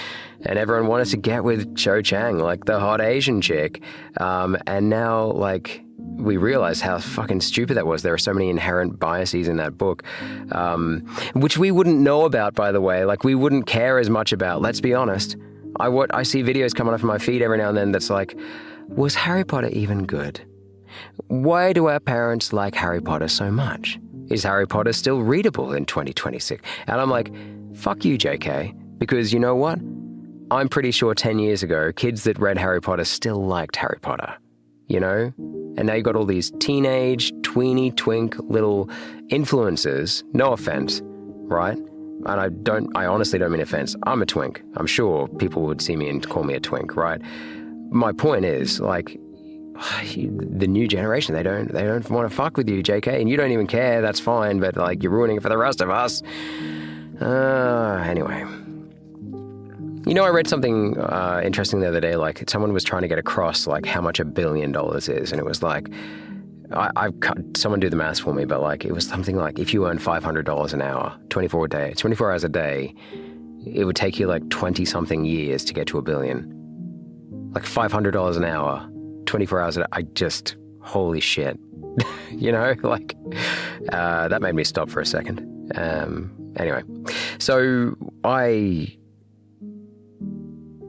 S1: And everyone wanted to get with Cho Chang, like the hot Asian chick. And now, like, we realize how fucking stupid that was. There are so many inherent biases in that book, which we wouldn't know about, by the way. Like, we wouldn't care as much about, let's be honest. I see videos coming up on my feed every now and then that's like, was Harry Potter even good? Why do our parents like Harry Potter so much? Is Harry Potter still readable in 2026? And I'm like, fuck you, JK. Because you know what? I'm pretty sure 10 years ago, kids that read Harry Potter still liked Harry Potter. And now you've got all these teenage, tweeny, twink little influencers. No offense, right? And I honestly don't mean offense. I'm a twink. I'm sure people would see me and call me a twink, right? My point is, like, the new generation, they don't want to fuck with you, JK, and you don't even care. That's fine, but like you're ruining it for the rest of us. Anyway. I read something interesting the other day. Like, someone was trying to get across like how much $1 billion is, and it was like, someone do the maths for me, but like it was something like if you earn $500 an hour, 24 hours a day, it would take you like 20 something years to get to $1 billion. Like $500 an hour, 24 hours a day. Holy shit. That made me stop for a second. Anyway, so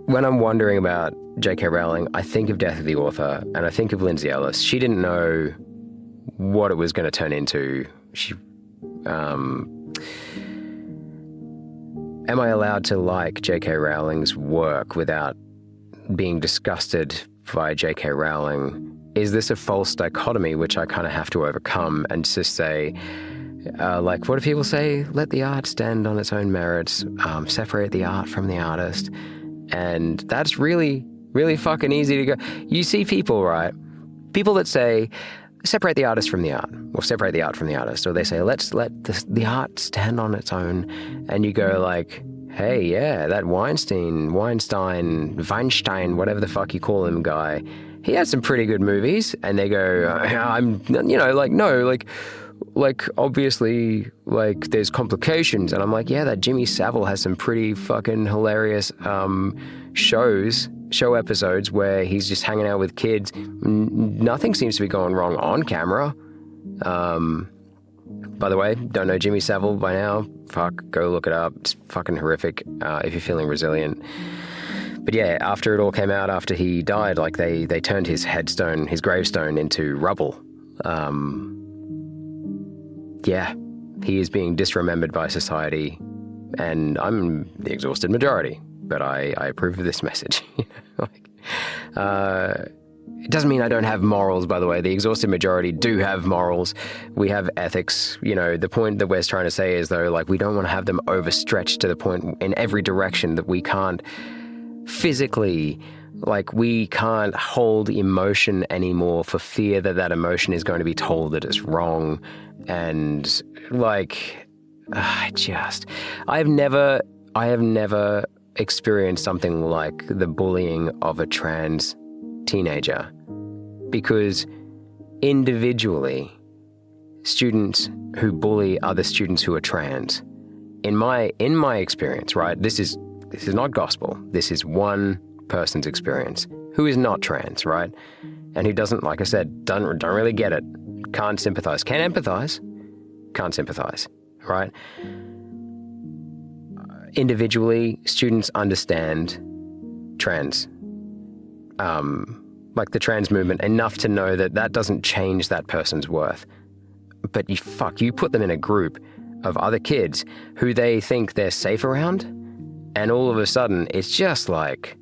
S1: when I'm wondering about JK Rowling, I think of Death of the Author, and I think of Lindsay Ellis. She didn't know what it was going to turn into. Am I allowed to like JK Rowling's work without being disgusted by JK Rowling? Is this a false dichotomy which I kind of have to overcome and just say, like, what do people say? Let the art stand on its own merits, separate the art from the artist. And that's really, really fucking easy to go. You see people, right? People that say, separate the artist from the art, or separate the art from the artist. Or they say, let's let the art stand on its own. And you go like, hey, yeah, that Weinstein, whatever the fuck you call him guy, he had some pretty good movies. And they go, like, obviously, like, there's complications. And I'm like, yeah, that Jimmy Savile has some pretty fucking hilarious show episodes where he's just hanging out with kids. Nothing seems to be going wrong on camera. By the way, don't know Jimmy Savile by now? Fuck, go look it up. It's fucking horrific if you're feeling resilient. But yeah, after it all came out, after he died, like, they turned his gravestone into rubble. Yeah, he is being disremembered by society, and I'm the exhausted majority, but I approve of this message. It doesn't mean I don't have morals, by the way. The exhausted majority do have morals. We have ethics. The point that we're trying to say is, though, like, we don't want to have them overstretched to the point in every direction that we can't physically, like, we can't hold emotion anymore for fear that emotion is going to be told that it's wrong. And like, I have never experienced something like the bullying of a trans teenager, because individually, students who bully other students who are trans, in my experience, right? This is not gospel. This is one person's experience who is not trans, right? And who doesn't, like I said, don't really get it. Can't sympathize. Can empathize. Can't sympathize, right? Individually, students understand trans, like the trans movement, enough to know that doesn't change that person's worth. But you put them in a group of other kids who they think they're safe around, and all of a sudden it's like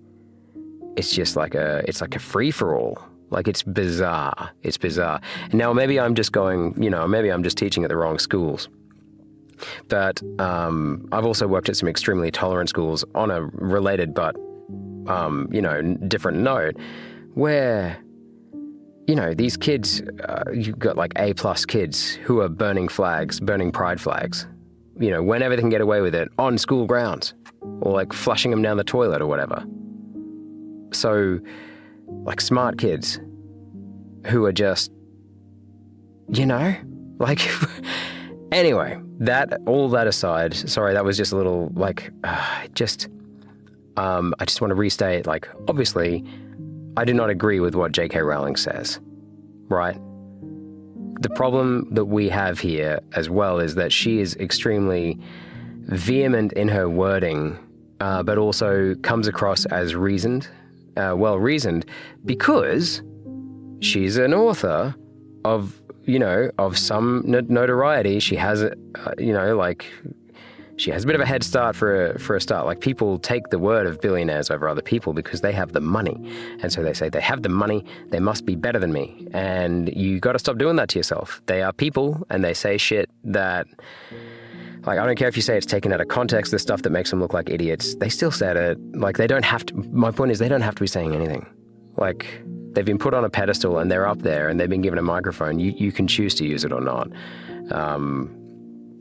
S1: a free-for-all. Like, it's bizarre. It's bizarre. And now maybe I'm just teaching at the wrong schools. But I've also worked at some extremely tolerant schools on a related but, different note, where, these kids, you've got like A+ kids who are burning pride flags, whenever they can get away with it on school grounds, or like flushing them down the toilet or whatever. So, like, smart kids who are just you know? Like, anyway, all that aside, sorry, that was just a little, like, I just want to restate, like, obviously, I do not agree with what JK Rowling says, right? The problem that we have here as well is that she is extremely vehement in her wording, but also comes across as well-reasoned, because she's an author of some notoriety. She has, she has a bit of a head start for a start. Like, people take the word of billionaires over other people because they have the money. And so they say they have the money, they must be better than me. And you got to stop doing that to yourself. They are people, and they say shit that, like, I don't care if you say it's taken out of context, the stuff that makes them look like idiots. They still said it. Like, they don't have to, my point is, they don't have to be saying anything. Like, they've been put on a pedestal and they're up there and they've been given a microphone. You can choose to use it or not.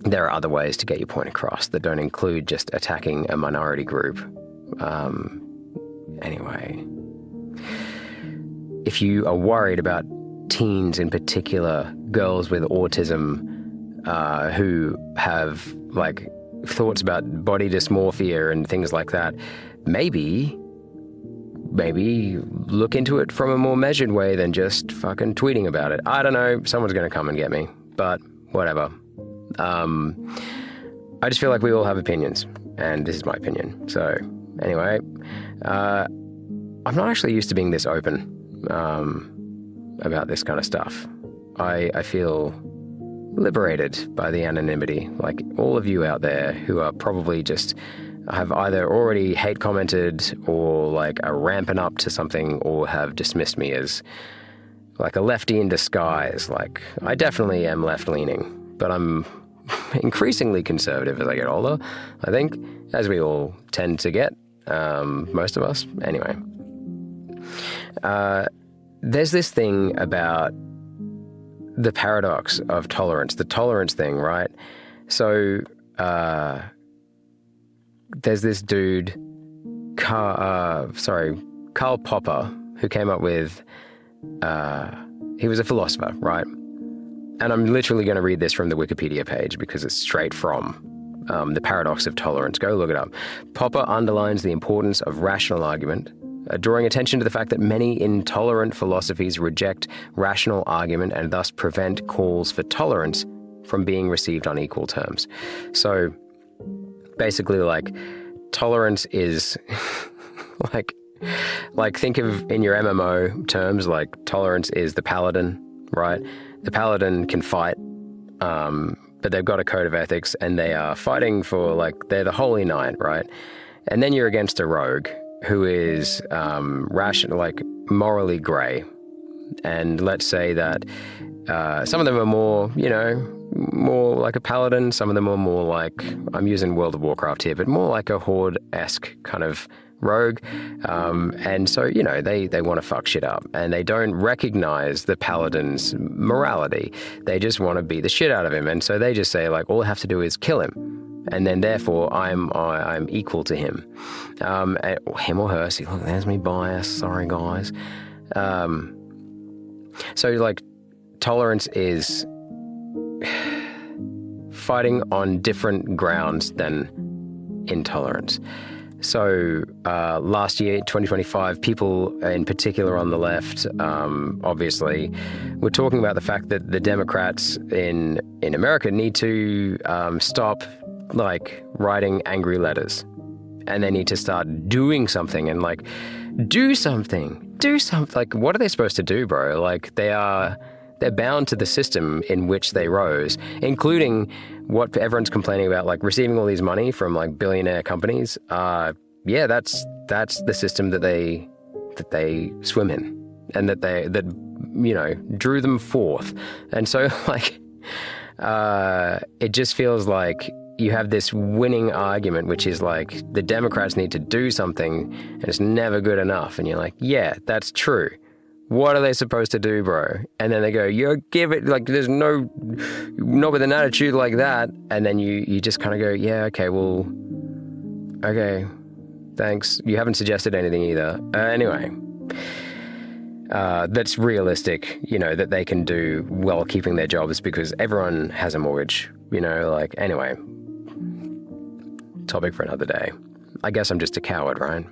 S1: There are other ways to get your point across that don't include just attacking a minority group. Anyway, if you are worried about teens in particular, girls with autism, who have, like, thoughts about body dysmorphia and things like that, maybe look into it from a more measured way than just fucking tweeting about it. I don't know. Someone's going to come and get me, but whatever. I just feel like we all have opinions, and this is my opinion. So anyway, I'm not actually used to being this open about this kind of stuff. I feel liberated by the anonymity. Like, all of you out there who are probably just have either already hate commented or, like, are ramping up to something, or have dismissed me as, like, a lefty in disguise. Like, I definitely am left-leaning, but I'm increasingly conservative as I get older, I think, as we all tend to get, most of us. Anyway, there's this thing about the paradox of tolerance, the tolerance thing, right? So, there's this dude, Karl Popper, who came up with, he was a philosopher, right? And I'm literally going to read this from the Wikipedia page because it's straight from The Paradox of Tolerance. Go look it up. Popper underlines the importance of rational argument, drawing attention to the fact that many intolerant philosophies reject rational argument and thus prevent calls for tolerance from being received on equal terms. So basically, like, tolerance is like think of, in your MMO terms, like, tolerance is the paladin, right? The paladin can fight, but they've got a code of ethics and they are fighting for, like, they're the holy knight, right? And then you're against a rogue who is rational, like, morally grey. And let's say that some of them are more like a paladin. Some of them are more like, I'm using World of Warcraft here, but more like a horde-esque kind of rogue. And so, they want to fuck shit up, and they don't recognize the paladin's morality. They just want to beat the shit out of him. And so they just say, like, all I have to do is kill him, and then therefore I'm equal to him. Him or her. See, look, there's me bias. Sorry, guys. So, like, tolerance is fighting on different grounds than intolerance. So last year, 2025, people in particular on the left, obviously, were talking about the fact that the Democrats in America need to stop, like, writing angry letters, and they need to start doing something, and, like, do something. Like, what are they supposed to do, bro? Like, they're bound to the system in which they rose, including what everyone's complaining about, like, receiving all these money from, like, billionaire companies. Yeah, that's the system that they swim in, and that drew them forth. And so, like, it just feels like you have this winning argument, which is like, the Democrats need to do something, and it's never good enough. And you're like, yeah, that's true. What are they supposed to do, bro? And then they go, give it, like, there's not with an attitude like that. And then you just kind of go, yeah, okay, well, okay, thanks. You haven't suggested anything either. Anyway, that's realistic, that they can do while keeping their jobs, because everyone has a mortgage, anyway, topic for another day. I guess I'm just a coward, right?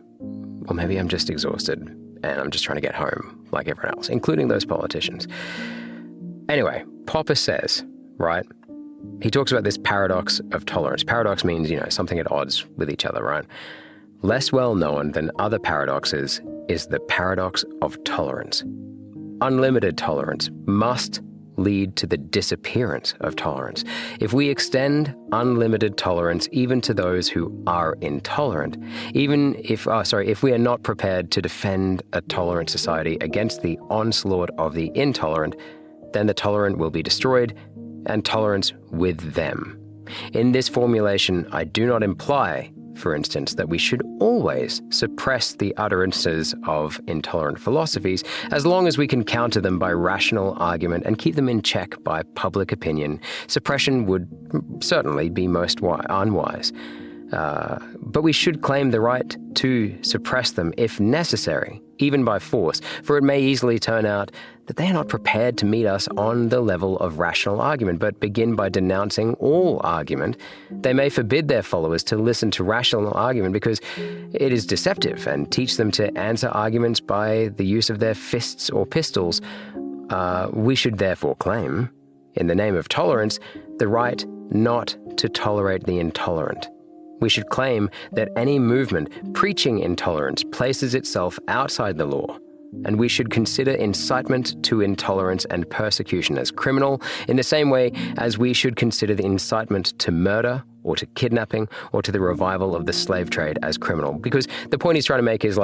S1: Or maybe I'm just exhausted and I'm just trying to get home like everyone else, including those politicians. Anyway, Popper says, right? He talks about this paradox of tolerance. Paradox means, something at odds with each other, right? Less well known than other paradoxes is the paradox of tolerance. Unlimited tolerance must lead to the disappearance of tolerance. If we extend unlimited tolerance even to those who are intolerant, if we are not prepared to defend a tolerant society against the onslaught of the intolerant, then the tolerant will be destroyed and tolerance with them. In this formulation, I do not imply, for instance, that we should always suppress the utterances of intolerant philosophies as long as we can counter them by rational argument and keep them in check by public opinion. Suppression would certainly be most unwise. But we should claim the right to suppress them if necessary, even by force, for it may easily turn out that they are not prepared to meet us on the level of rational argument, but begin by denouncing all argument. They may forbid their followers to listen to rational argument because it is deceptive, and teach them to answer arguments by the use of their fists or pistols. We should therefore claim, in the name of tolerance, the right not to tolerate the intolerant. We should claim that any movement preaching intolerance places itself outside the law, and we should consider incitement to intolerance and persecution as criminal in the same way as we should consider the incitement to murder or to kidnapping or to the revival of the slave trade as criminal. Because the point he's trying to make is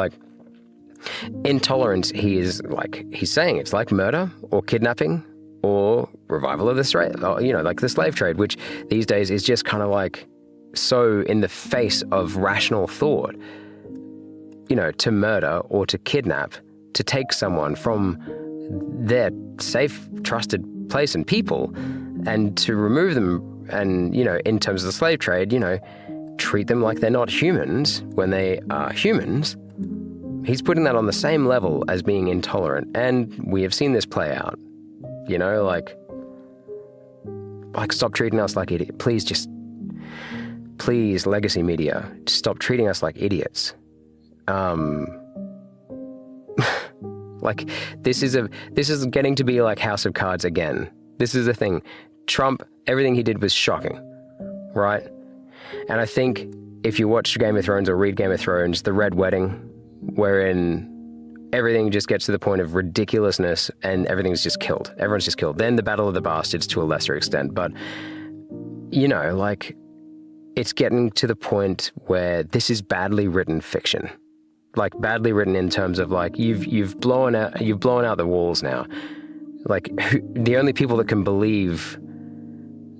S1: intolerance, he's saying it's like murder or kidnapping or revival of the the slave trade, which these days is just kind of so in the face of rational thought, to murder or to kidnap, to take someone from their safe, trusted place and people, and to remove them and, in terms of the slave trade, treat them like they're not humans when they are humans. He's putting that on the same level as being intolerant. And we have seen this play out, stop treating us like idiots. Please, legacy media, stop treating us like idiots. This is getting to be like House of Cards again. This is the thing. Trump, everything he did was shocking, right? And I think if you watch Game of Thrones or read Game of Thrones, the Red Wedding, wherein everything just gets to the point of ridiculousness and everything's just killed. Everyone's just killed. Then the Battle of the Bastards to a lesser extent. But, it's getting to the point where this is badly written fiction. Badly written in terms of you've blown out the walls now. The only people that can believe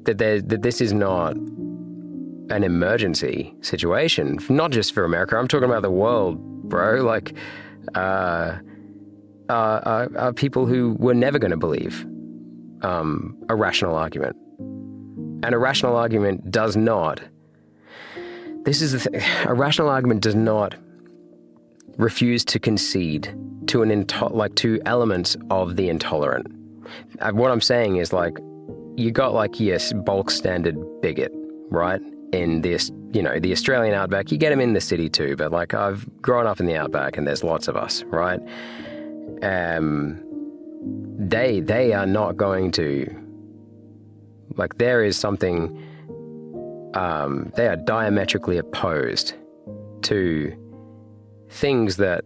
S1: that this is not an emergency situation, not just for America, I'm talking about the world, bro. Are people who were never going to believe a rational argument. And a rational argument does not. This is the thing. A rational argument does not refuse to concede to to elements of the intolerant. What I'm saying is you got your bulk standard bigot, right? In this, the Australian outback, you get them in the city too, but I've grown up in the outback and there's lots of us, right? They are not going to, there is something, they are diametrically opposed to things that,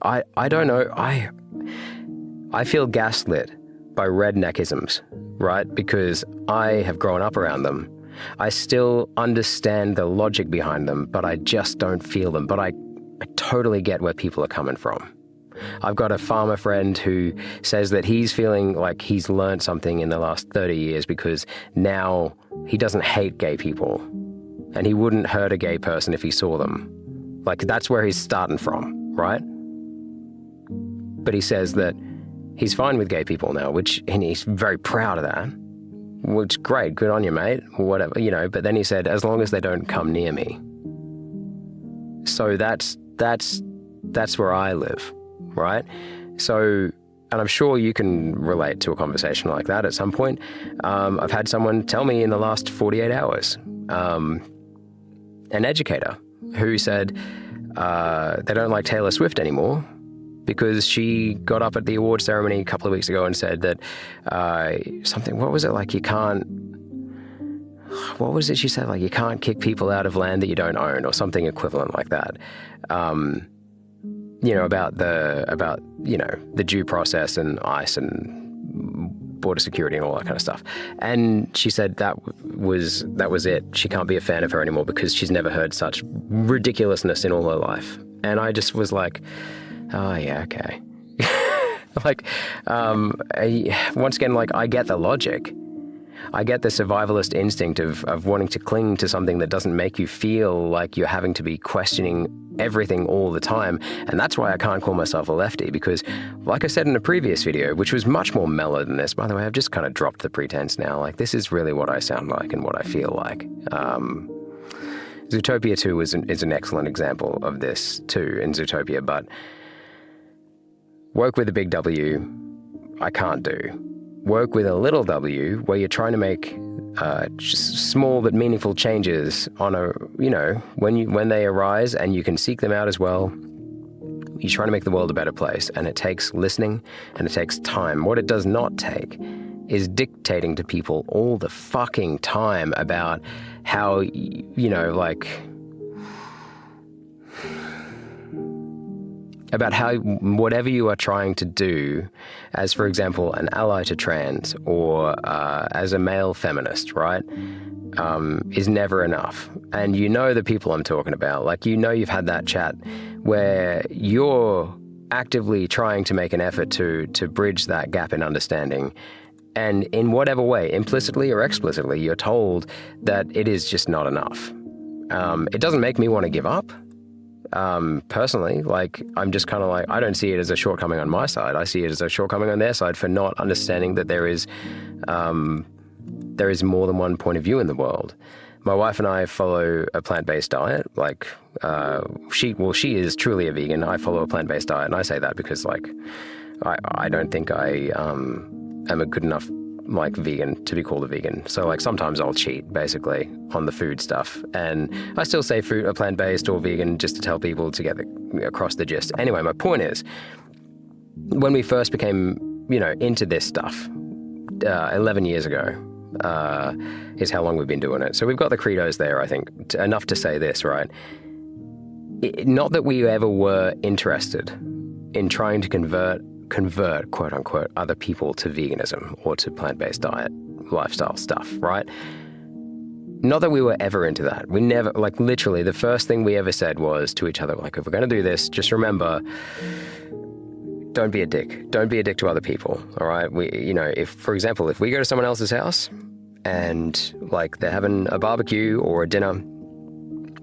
S1: I don't know, I feel gaslit by redneckisms, right? Because I have grown up around them. I still understand the logic behind them, but I just don't feel them. But I totally get where people are coming from. I've got a farmer friend who says that he's feeling like he's learned something in the last 30 years because now he doesn't hate gay people and he wouldn't hurt a gay person if he saw them. That's where he's starting from, right? But he says that he's fine with gay people now, and he's very proud of that, which great, good on you, mate, or whatever, but then he said, as long as they don't come near me. So that's where I live. right? So, and I'm sure you can relate to a conversation like that at some point. I've had someone tell me in the last 48 hours, an educator who said they don't like Taylor Swift anymore because she got up at the award ceremony a couple of weeks ago and said that what was it, like what was it she said? Like, you can't kick people out of land that you don't own, or something equivalent like that. About the due process and ICE and border security and all that kind of stuff. And she said that was it. She can't be a fan of her anymore because she's never heard such ridiculousness in all her life. And I just was like, oh yeah, okay. Once again, like, I get the logic. I get the survivalist instinct of wanting to cling to something that doesn't make you feel like you're having to be questioning everything all the time. And that's why I can't call myself a lefty, because like I said in a previous video, which was much more mellow than this, by the way, I've just kind of dropped the pretense now. Like, this is really what I sound like and what I feel like. Zootopia 2 is an excellent example of this too in Zootopia, but woke with a big W, I can't do. Work with a little w, where you're trying to make just small but meaningful changes on when they arise, and you can seek them out as well. You're trying to make the world a better place, and it takes listening and it takes time. What it does not take is dictating to people all the fucking time about how, about how whatever you are trying to do, as for example, an ally to trans or as a male feminist, right, is never enough. And you know the people I'm talking about. Like, you've had that chat where you're actively trying to make an effort to bridge that gap in understanding. And in whatever way, implicitly or explicitly, you're told that it is just not enough. It doesn't make me want to give up. Personally, like, I'm just kind of like, I don't see it as a shortcoming on my side. I see it as a shortcoming on their side for not understanding that there is more than one point of view in the world. My wife and I follow a plant-based diet. Like, she is truly a vegan. I follow a plant-based diet, and I say that because, like, I don't think I am a good enough, like, vegan to be called a vegan. So, like, sometimes I'll cheat, basically, on the food stuff. And I still say food or plant-based or vegan just to tell people to get across the gist. Anyway, my point is, when we first became, into this stuff, 11 years ago, is how long we've been doing it. So we've got the credos there, I think, enough to say this, right? Not that we ever were interested in trying to convert, quote unquote, other people to veganism or to plant-based diet, lifestyle stuff, right? Not that we were ever into that. We never, like, literally, the first thing we ever said was to each other, like, if we're going to do this, just remember, don't be a dick. Don't be a dick to other people, all right? If, for example, if we go to someone else's house and, like, they're having a barbecue or a dinner,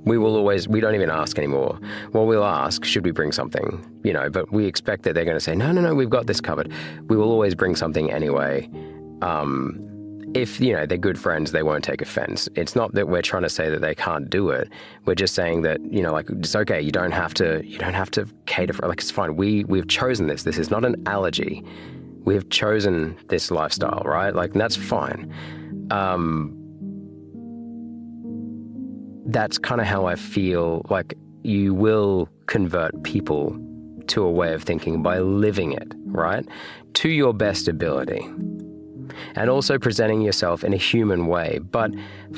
S1: we don't even ask anymore. Well, we'll ask, should we bring something? But we expect that they're going to say, no, we've got this covered. We will always bring something anyway. If, they're good friends, they won't take offense. It's not that we're trying to say that they can't do it. We're just saying that, like, it's okay. You don't have to cater for, like, it's fine. We've chosen this. This is not an allergy. We have chosen this lifestyle, right? Like, and that's fine. That's kind of how I feel like you will convert people to a way of thinking by living it, right? To your best ability. And also presenting yourself in a human way. But,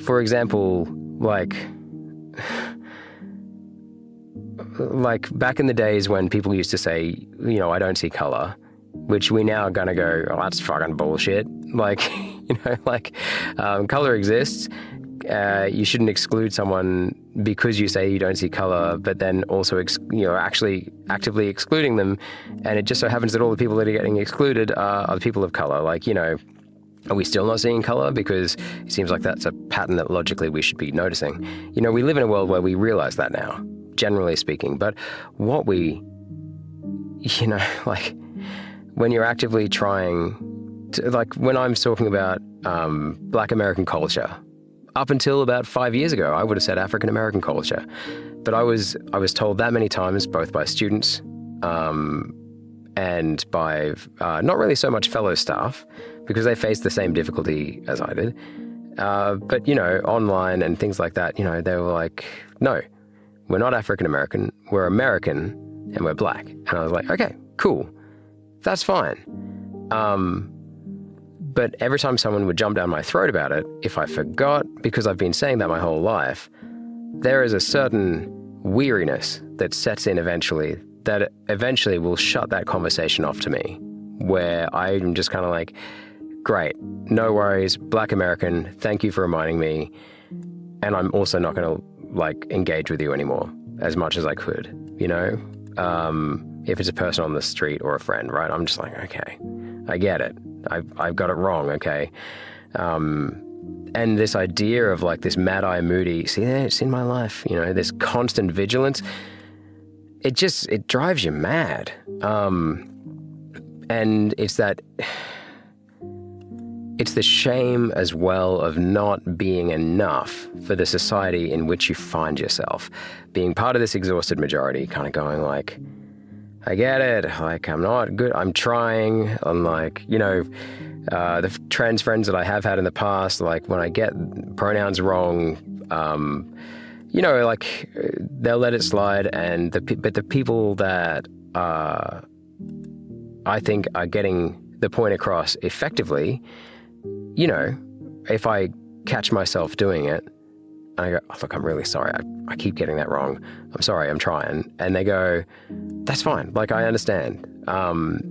S1: for example, like back in the days when people used to say, I don't see color, which we now are going to go, oh, that's fucking bullshit. Like, color exists. You shouldn't exclude someone because you say you don't see color, but then also, actually actively excluding them. And it just so happens that all the people that are getting excluded are the people of color. Like, are we still not seeing color? Because it seems like that's a pattern that logically we should be noticing. We live in a world where we realize that now, generally speaking. But what we, like, when you're actively trying to, like, when I'm talking about Black American culture, up until about 5 years ago, I would have said African American culture. But I was told that many times, both by students, and by not really so much fellow staff, because they faced the same difficulty as I did. But, online and things like that, they were like, no, we're not African American, we're American, and we're black. And I was like, okay, cool, that's fine. But every time someone would jump down my throat about it, if I forgot, because I've been saying that my whole life, there is a certain weariness that sets in eventually that eventually will shut that conversation off to me, where I'm just kind of like, great, no worries, Black American, thank you for reminding me. And I'm also not going to engage with you anymore as much as I could, if it's a person on the street or a friend, right? I'm just like, okay, I get it. I've got it wrong, okay? And this idea of this Mad Eye Moody, see, it's in my life, this constant vigilance, it drives you mad. And it's the shame as well of not being enough for the society in which you find yourself. Being part of this exhausted majority, kind of going I get it, I'm not good, I'm trying, and the trans friends that I have had in the past, when I get pronouns wrong, they'll let it slide, but the people that I think are getting the point across effectively, if I catch myself doing it, and I go, oh, look, I'm really sorry, I keep getting that wrong, I'm sorry, I'm trying, and they go, that's fine, I understand.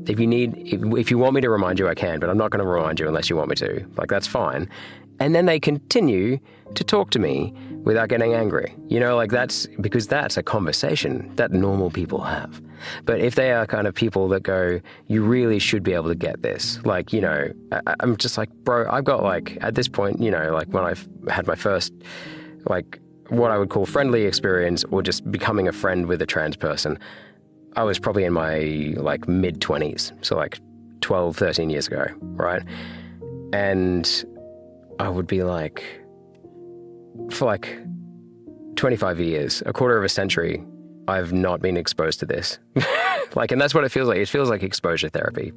S1: If you want me to remind you, I can, but I'm not going to remind you unless you want me to. That's fine. And then they continue to talk to me without getting angry. That's because that's a conversation that normal people have. But if they are kind of people that go, you really should be able to get this. I'm just bro, I've got at this point, when I've had my first, what I would call friendly experience or just becoming a friend with a trans person, I was probably in my mid-20s, so 12, 13 years ago, right? And I would be for 25 years, a quarter of a century, I've not been exposed to this. And that's what it feels like. It feels like exposure therapy.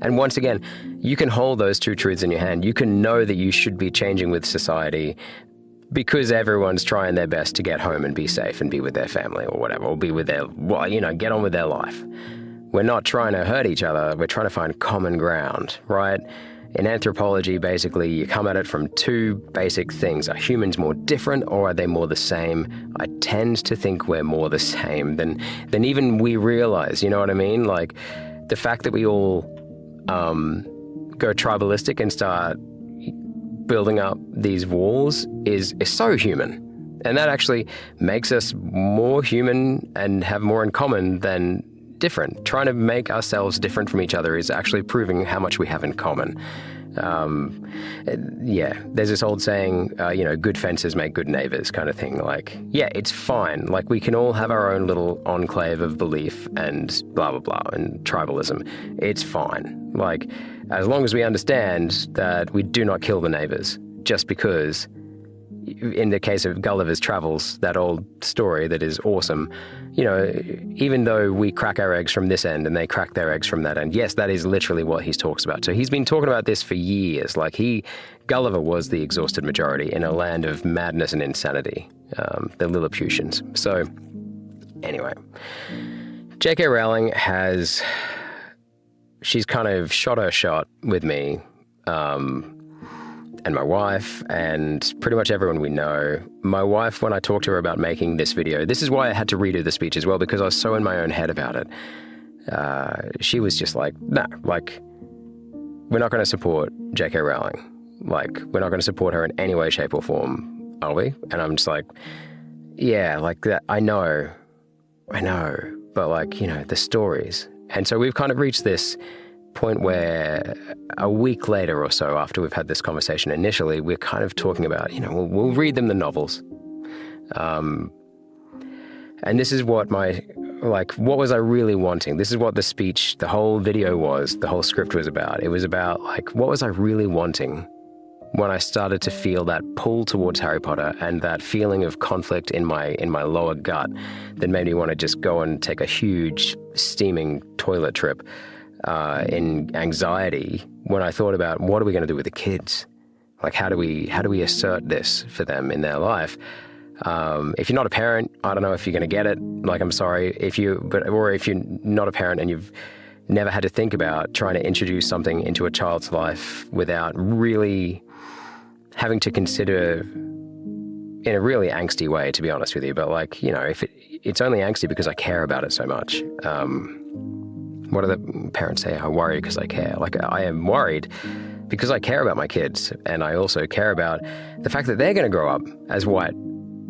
S1: And once again, you can hold those two truths in your hand. You can know that you should be changing with society because everyone's trying their best to get home and be safe and be with their family or whatever, or be with their, get on with their life. We're not trying to hurt each other. We're trying to find common ground, right? In anthropology, basically, you come at it from two basic things. Are humans more different or are they more the same? I tend to think we're more the same than even we realize, you know what I mean? The fact that we all go tribalistic and start building up these walls is so human. And that actually makes us more human and have more in common than different. Trying to make ourselves different from each other is actually proving how much we have in common. There's this old saying, good fences make good neighbors kind of thing. It's fine. We can all have our own little enclave of belief and blah, blah, blah, and tribalism. It's fine. As long as we understand that we do not kill the neighbors just because, in the case of Gulliver's Travels, that old story that is awesome, even though we crack our eggs from this end and they crack their eggs from that end, yes, that is literally what he talks about. So he's been talking about this for years. Gulliver was the exhausted majority in a land of madness and insanity, the Lilliputians. So anyway, JK Rowling she's kind of shot her shot with me, and my wife, and pretty much everyone we know. My wife, when I talked to her about making this video, this is why I had to redo the speech as well, because I was so in my own head about it. She was just we're not going to support JK Rowling. We're not going to support her in any way, shape, or form, are we? And I'm just yeah, that, I know, but the stories. And so we've kind of reached this point where a week later or so after we've had this conversation initially, we're kind of talking about, we'll read them the novels. And this is what what was I really wanting? This is what the speech, the whole video was, the whole script was about. It was about what was I really wanting when I started to feel that pull towards Harry Potter and that feeling of conflict in my lower gut that made me want to just go and take a huge steaming toilet trip in anxiety, when I thought about what are we going to do with the kids? Like, how do we assert this for them in their life? If you're not a parent, I don't know if you're going to get it. Like, I'm sorry or if you're not a parent and you've never had to think about trying to introduce something into a child's life without really having to consider in a really angsty way, to be honest with you. But like, you know, if it's only angsty because I care about it so much. What do the parents say? I worry because I care. Like, I am worried because I care about my kids, and I also care about the fact that they're going to grow up as white,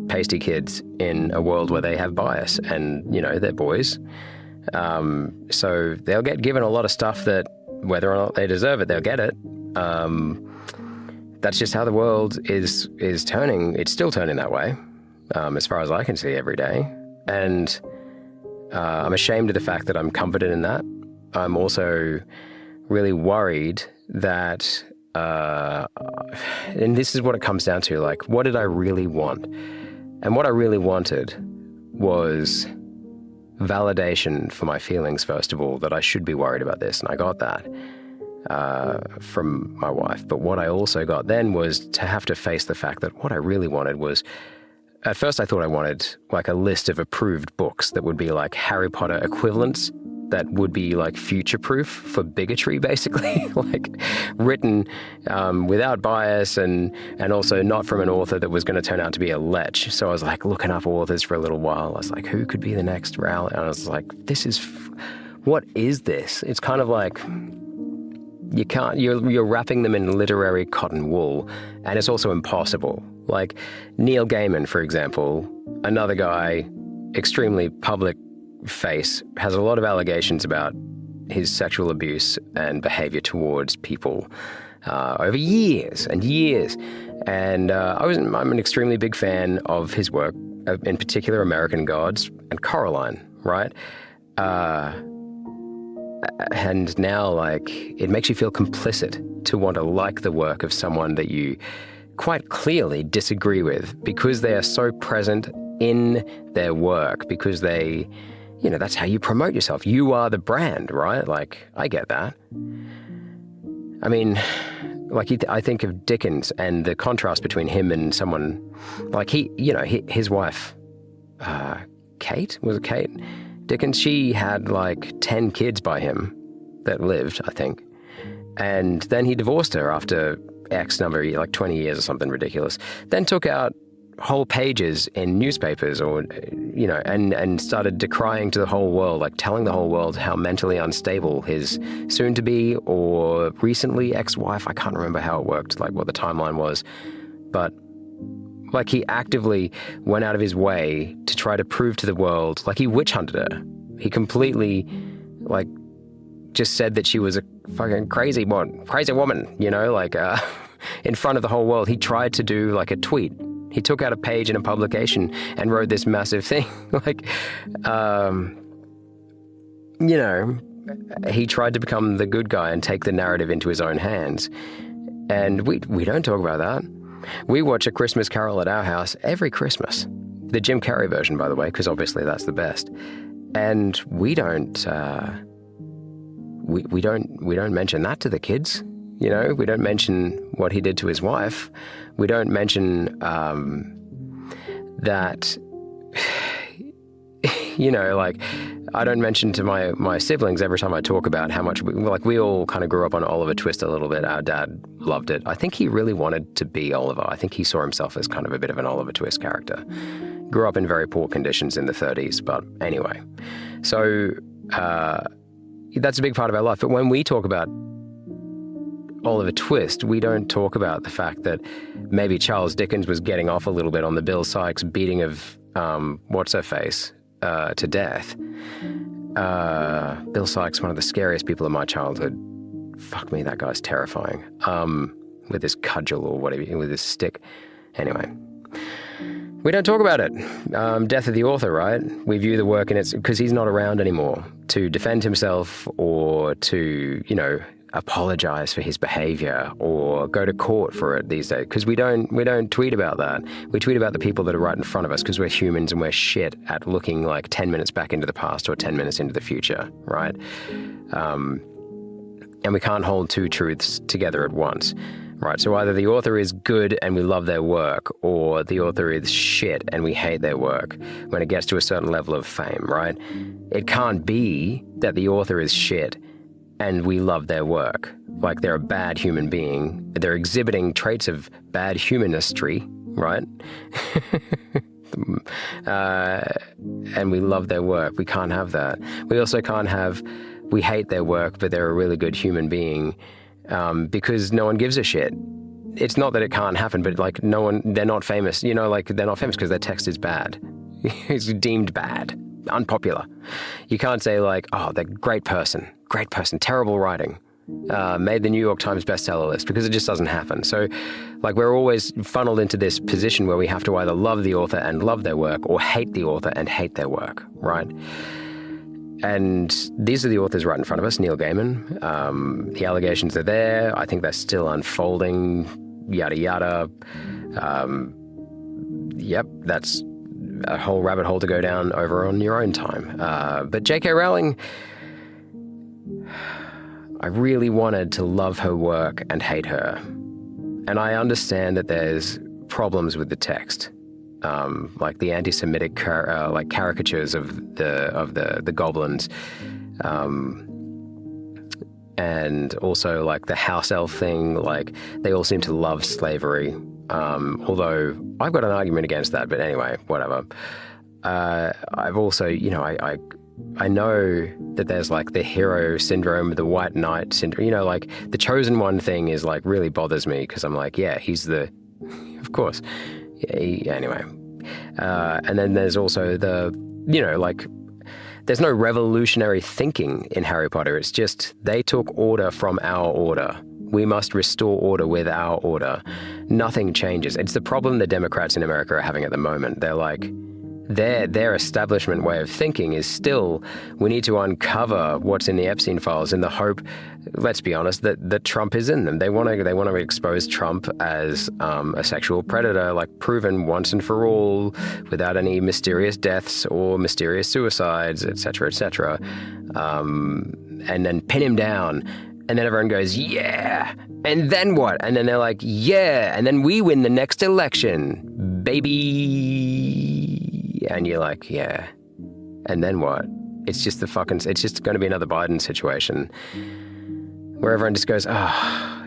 S1: pasty kids in a world where they have bias, and, you know, they're boys. So they'll get given a lot of stuff that, whether or not they deserve it, they'll get it. That's just how the world is turning. It's still turning that way, as far as I can see every day. And I'm ashamed of the fact that I'm comforted in that. I'm also really worried that, and this is what it comes down to, like, what did I really want? And what I really wanted was validation for my feelings, first of all, that I should be worried about this. And I got that from my wife. But what I also got then was to have to face the fact that what I really wanted was, at first I thought I wanted like a list of approved books that would be like Harry Potter equivalents that would be like future-proof for bigotry, basically, like written without bias and also not from an author that was going to turn out to be a lech. So I was like looking up authors for a little while. I was like, who could be the next Rowling? And I was like, what is this? It's kind of like you're wrapping them in literary cotton wool, and it's also impossible. Like Neil Gaiman, for example, another guy, extremely public face, has a lot of allegations about his sexual abuse and behavior towards people over years and years. And I'm an extremely big fan of his work, in particular American Gods and Coraline, right? And now, like, it makes you feel complicit to want to like the work of someone that you quite clearly disagree with, because they are so present in their work, because they, you know, that's how you promote yourself. You are the brand, right? Like, I get that. I mean, like, I think of Dickens and the contrast between him and someone like his wife, Kate? Was it Kate? Dickens, she had like 10 kids by him that lived, I think. And then he divorced her after X number, like 20 years or something ridiculous. Then took out whole pages in newspapers or, you know, and started decrying to the whole world, like telling the whole world how mentally unstable his soon-to-be or recently ex-wife, I can't remember how it worked, like what the timeline was, but like he actively went out of his way to try to prove to the world, like he witch hunted her. He completely, like, just said that she was a fucking crazy woman, you know, like in front of the whole world. He tried to do like a tweet. He took out a page in a publication and wrote this massive thing. Like, you know, he tried to become the good guy and take the narrative into his own hands. And we don't talk about that. We watch A Christmas Carol at our house every Christmas. The Jim Carrey version, by the way, because obviously that's the best. And we don't mention that to the kids. You know, we don't mention what he did to his wife. We don't mention that, you know, like, I don't mention to my siblings every time I talk about how much, we all kind of grew up on Oliver Twist a little bit. Our dad loved it. I think he really wanted to be Oliver. I think he saw himself as kind of a bit of an Oliver Twist character. Grew up in very poor conditions in the 30s, but anyway. So that's a big part of our life. But when we talk about Oliver Twist, we don't talk about the fact that maybe Charles Dickens was getting off a little bit on the Bill Sikes beating of what's-her-face to death. Bill Sikes, one of the scariest people in my childhood. Fuck me, that guy's terrifying. With his cudgel or whatever, with his stick. Anyway, we don't talk about it. Death of the author, right? We view the work in its, because he's not around anymore to defend himself or to, you know, apologize for his behavior or go to court for it these days, because we don't tweet about that. We tweet about the people that are right in front of us because we're humans and we're shit at looking like 10 minutes back into the past or 10 minutes into the future, right? And we can't hold two truths together at once, right? So either the author is good and we love their work, or the author is shit and we hate their work when it gets to a certain level of fame, right? It can't be that the author is shit and we love their work. Like they're a bad human being. They're exhibiting traits of bad humanistry, right? And we love their work. We can't have that. We also can't have, we hate their work, but they're a really good human being, because no one gives a shit. It's not that it can't happen, but like they're not famous. They're not famous because their text is bad. It's deemed bad, unpopular. You can't say like, oh, they're great person, terrible writing, made the New York Times bestseller list, because it just doesn't happen. So like we're always funneled into this position where we have to either love the author and love their work, or hate the author and hate their work, right? And these are the authors right in front of us, Neil Gaiman. The allegations are there. I think they're still unfolding, yada, yada. Yep, that's a whole rabbit hole to go down over on your own time. But JK Rowling, I really wanted to love her work and hate her. And I understand that there's problems with the text. Like the anti-Semitic caricatures of the goblins, and also like the house elf thing. Like they all seem to love slavery, although I've got an argument against that. But anyway, whatever. I've also, I know that there's like the hero syndrome, the white knight syndrome. Like the chosen one thing is like really bothers me, because I'm like, yeah, he's the, of course. Anyway, and then there's also the, there's no revolutionary thinking in Harry Potter. It's just they took order from our order. We must restore order with our order. Nothing changes. It's the problem the Democrats in America are having at the moment. They're like, their establishment way of thinking is still, we need to uncover what's in the Epstein files in the hope, let's be honest, that Trump is in them. They want to expose Trump as a sexual predator, like proven once and for all, without any mysterious deaths or mysterious suicides, etc., etc. And then pin him down. And then everyone goes, yeah. And then what? And then they're like, yeah. And then we win the next election, baby. And you're like, yeah. And then what? It's just it's just going to be another Biden situation where everyone just goes,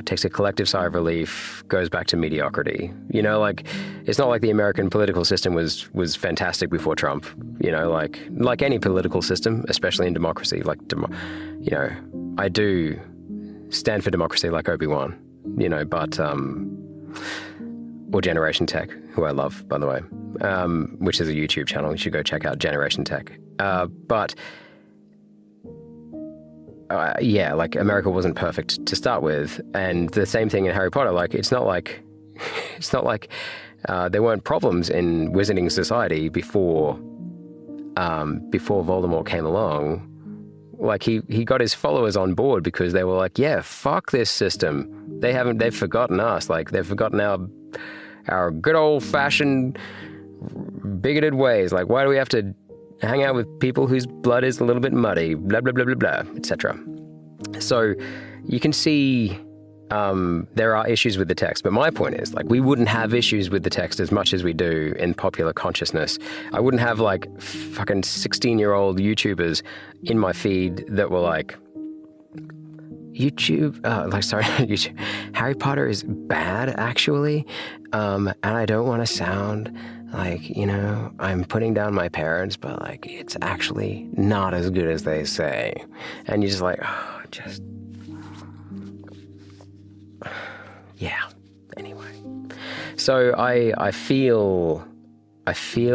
S1: takes a collective sigh of relief, goes back to mediocrity. Like it's not like the American political system was fantastic before Trump. Like any political system, especially in democracy. Like, I do stand for democracy like Obi-Wan, but or Generation Tech, who I love, by the way, which is a YouTube channel. You should go check out Generation Tech. But like America wasn't perfect to start with, and the same thing in Harry Potter. Like it's not like there weren't problems in wizarding society before Voldemort came along. Like he got his followers on board because they were like, yeah, fuck this system. They've forgotten us. Like they've forgotten our good old fashioned bigoted ways. Like, why do we have to hang out with people whose blood is a little bit muddy, blah, blah, blah, blah, blah, etc. So you can see there are issues with the text, but my point is, like, we wouldn't have issues with the text as much as we do in popular consciousness. I wouldn't have, like, fucking 16-year-old YouTubers in my feed that were like, YouTube, Harry Potter is bad, actually, and I don't want to sound like, I'm putting down my parents, but, like, it's actually not as good as they say. And you're just like, yeah, anyway. So I feel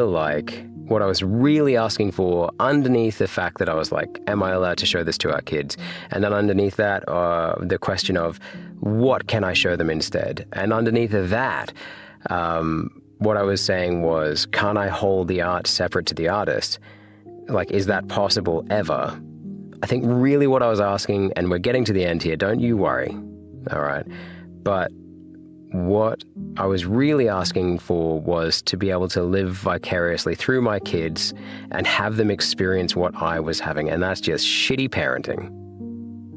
S1: like what I was really asking for underneath the fact that I was like, am I allowed to show this to our kids? And then underneath that, the question of what can I show them instead? And underneath of that, what I was saying was, can't I hold the art separate to the artist? Like, is that possible ever? I think really what I was asking, and we're getting to the end here, don't you worry, all right? But what I was really asking for was to be able to live vicariously through my kids and have them experience what I was having, and that's just shitty parenting,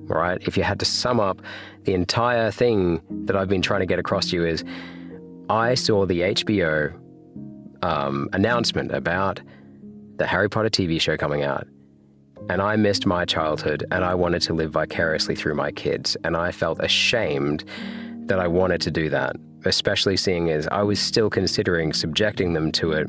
S1: right? If you had to sum up the entire thing that I've been trying to get across to you is, I saw the HBO announcement about the Harry Potter TV show coming out, and I missed my childhood, and I wanted to live vicariously through my kids, and I felt ashamed that I wanted to do that, especially seeing as I was still considering subjecting them to it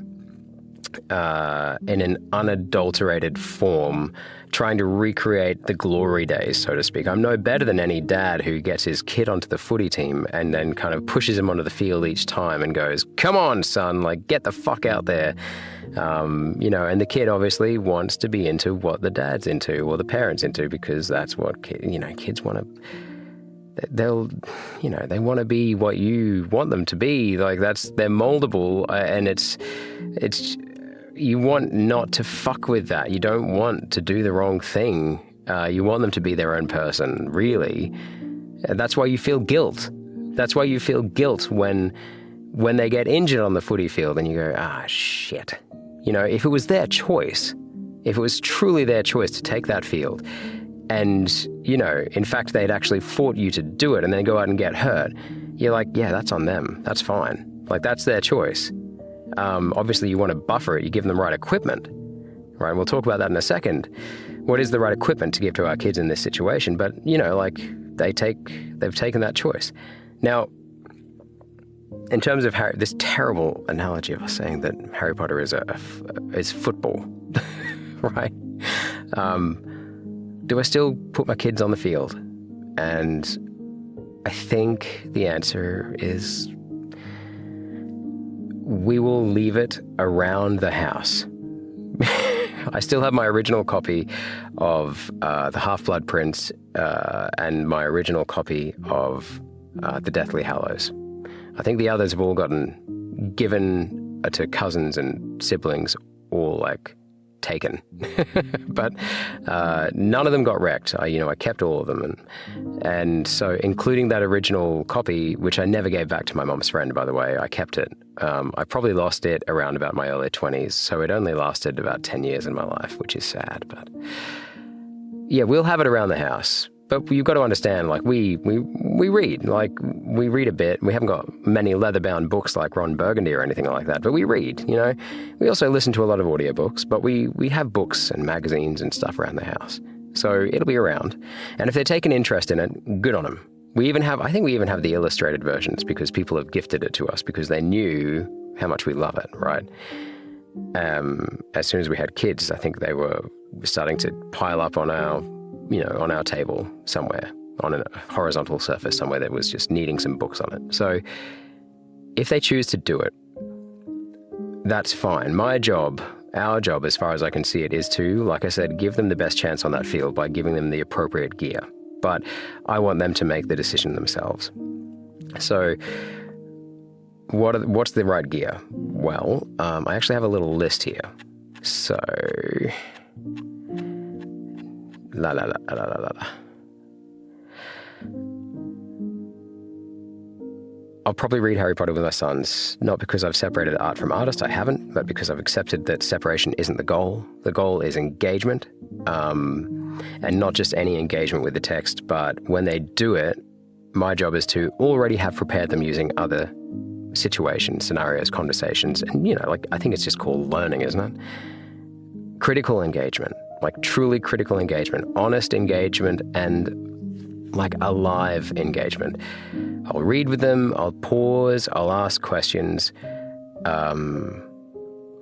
S1: in an unadulterated form, trying to recreate the glory days, so to speak. I'm no better than any dad who gets his kid onto the footy team and then kind of pushes him onto the field each time and goes, "Come on, son, like, get the fuck out there." And the kid obviously wants to be into what the dad's into or the parent's into, because that's what kids want to. They want to be what you want them to be. Like, they're moldable, and it's you want not to fuck with that. You don't want to do the wrong thing. You want them to be their own person, really. And that's why you feel guilt. That's why you feel guilt when they get injured on the footy field and you go, shit. If it was their choice, if it was truly their choice to take that field, and, in fact, they'd actually fought you to do it and then go out and get hurt, you're like, yeah, that's on them. That's fine. Like, that's their choice. Obviously, you want to buffer it. You give them the right equipment, right? We'll talk about that in a second. What is the right equipment to give to our kids in this situation? But, they've taken that choice. Now, in terms of this terrible analogy of us saying that Harry Potter is football, right? Do I still put my kids on the field? And I think the answer is we will leave it around the house. I still have my original copy of The Half-Blood Prince and my original copy of The Deathly Hallows. I think the others have all gotten given to cousins and siblings, or taken. But none of them got wrecked. I kept all of them. And so including that original copy, which I never gave back to my mom's friend, by the way, I kept it. I probably lost it around about my early 20s. So it only lasted about 10 years in my life, which is sad. But yeah, we'll have it around the house. But you've got to understand, we read. We read a bit. We haven't got many leather-bound books like Ron Burgundy or anything like that, but we read, We also listen to a lot of audiobooks, but we have books and magazines and stuff around the house. So it'll be around. And if they're taking interest in it, good on them. I think we even have the illustrated versions because people have gifted it to us because they knew how much we love it, right? As soon as we had kids, I think they were starting to pile up on our table somewhere, on a horizontal surface somewhere that was just needing some books on it. So if they choose to do it, that's fine. Our job, as far as I can see it, is to, like I said, give them the best chance on that field by giving them the appropriate gear. But I want them to make the decision themselves. So what's the right gear? Well, I actually have a little list here. So I'll probably read Harry Potter with my sons, not because I've separated art from artist, I haven't, but because I've accepted that separation isn't the goal. The goal is engagement, and not just any engagement with the text, but when they do it, my job is to already have prepared them using other situations, scenarios, conversations, and, I think it's just called learning, isn't it? Critical engagement. Truly critical engagement, honest engagement, and alive engagement. I'll read with them, I'll pause, I'll ask questions. I